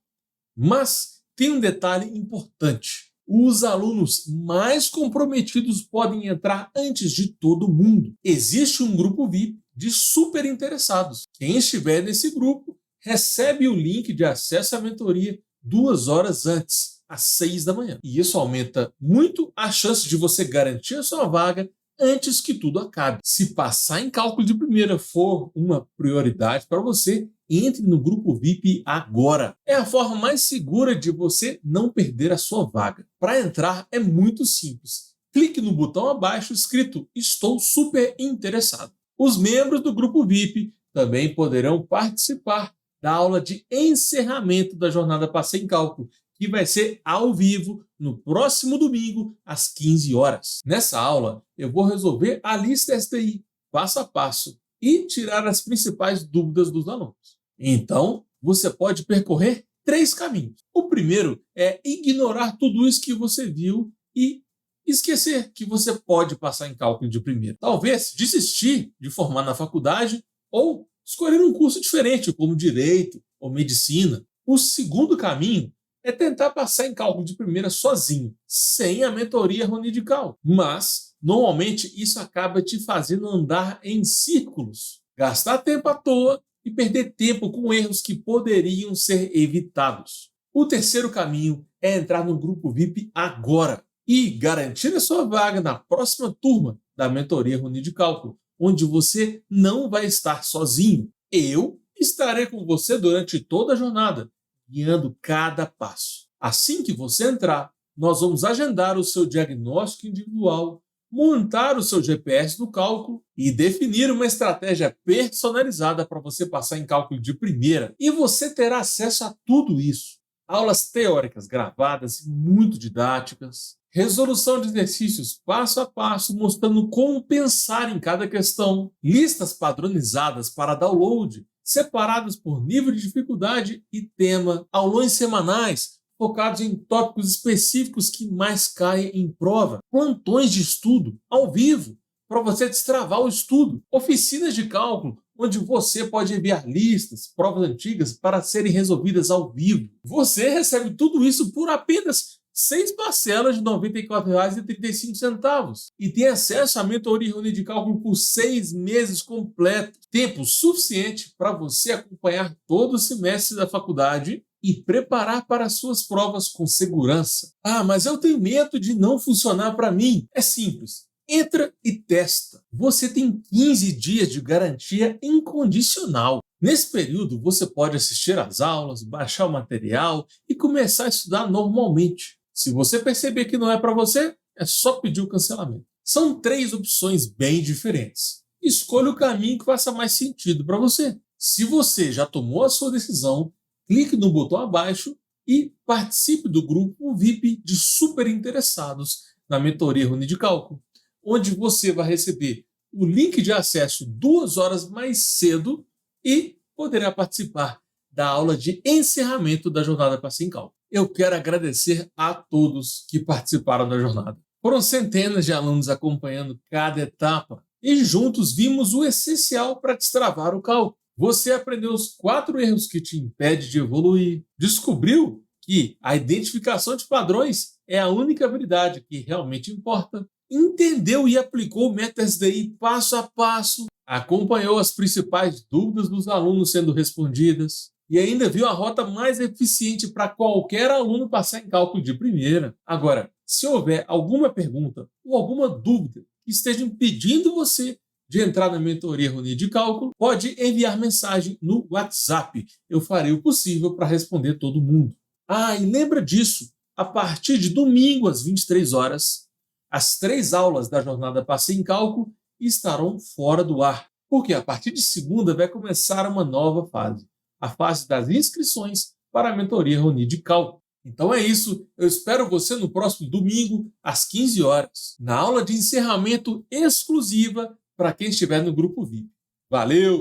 Mas tem um detalhe importante. Os alunos mais comprometidos podem entrar antes de todo mundo. Existe um grupo VIP de super interessados. Quem estiver nesse grupo recebe o link de acesso à mentoria 2 horas antes, às 6 da manhã. E isso aumenta muito a chance de você garantir a sua vaga antes que tudo acabe. Se passar em cálculo de primeira for uma prioridade para você, entre no grupo VIP agora. É a forma mais segura de você não perder a sua vaga. Para entrar é muito simples. Clique no botão abaixo escrito "Estou super interessado". Os membros do grupo VIP também poderão participar da aula de encerramento da jornada Passei em Cálculo, que vai ser ao vivo no próximo domingo, às 15 horas. Nessa aula, eu vou resolver a lista STI, passo a passo, e tirar as principais dúvidas dos alunos. Então, você pode percorrer 3 caminhos. O primeiro é ignorar tudo isso que você viu e esquecer que você pode passar em cálculo de primeira. Talvez desistir de formar na faculdade ou escolher um curso diferente, como Direito ou Medicina. O segundo caminho é tentar passar em cálculo de primeira sozinho, sem a mentoria Rony de Cálculo. Mas, normalmente, isso acaba te fazendo andar em círculos, gastar tempo à toa e perder tempo com erros que poderiam ser evitados. O terceiro caminho é entrar no grupo VIP agora e garantir a sua vaga na próxima turma da mentoria Rony de Cálculo, onde você não vai estar sozinho. Eu estarei com você durante toda a jornada, guiando cada passo. Assim que você entrar, nós vamos agendar o seu diagnóstico individual, montar o seu GPS no cálculo e definir uma estratégia personalizada para você passar em cálculo de primeira. E você terá acesso a tudo isso. Aulas teóricas gravadas e muito didáticas, resolução de exercícios passo a passo mostrando como pensar em cada questão, listas padronizadas para download, separadas por nível de dificuldade e tema, aulões semanais focados em tópicos específicos que mais caem em prova, plantões de estudo ao vivo para você destravar o estudo, oficinas de cálculo onde você pode enviar listas, provas antigas para serem resolvidas ao vivo. Você recebe tudo isso por apenas 6 parcelas de R$ 94,35 e tem acesso à mentoria Rony de cálculo por 6 meses completos, tempo suficiente para você acompanhar todo o semestre da faculdade e preparar para as suas provas com segurança. Ah, mas eu tenho medo de não funcionar para mim. É simples. Entra e testa. Você tem 15 dias de garantia incondicional. Nesse período, você pode assistir às aulas, baixar o material e começar a estudar normalmente. Se você perceber que não é para você, é só pedir o cancelamento. São 3 opções bem diferentes. Escolha o caminho que faça mais sentido para você. Se você já tomou a sua decisão, clique no botão abaixo e participe do grupo VIP de super interessados na mentoria Rony de Cálculo, onde você vai receber o link de acesso 2 horas mais cedo e poderá participar da aula de encerramento da jornada Passei em Cálculo. Eu quero agradecer a todos que participaram da jornada. Foram centenas de alunos acompanhando cada etapa e juntos vimos o essencial para destravar o cálculo. Você aprendeu os 4 erros que te impedem de evoluir, descobriu que a identificação de padrões é a única habilidade que realmente importa, entendeu e aplicou o método SDI passo a passo, acompanhou as principais dúvidas dos alunos sendo respondidas e ainda viu a rota mais eficiente para qualquer aluno passar em cálculo de primeira. Agora, se houver alguma pergunta ou alguma dúvida que esteja impedindo você de entrar na mentoria Rony de Cálculo, pode enviar mensagem no WhatsApp. Eu farei o possível para responder todo mundo. Ah, e lembra disso, a partir de domingo às 23 horas, as 3 aulas da jornada Passei em Cálculo estarão fora do ar, porque a partir de segunda vai começar uma nova fase, a fase das inscrições para a mentoria Rony de Cálculo. Então é isso, eu espero você no próximo domingo, às 15 horas, na aula de encerramento exclusiva para quem estiver no grupo VIP. Valeu!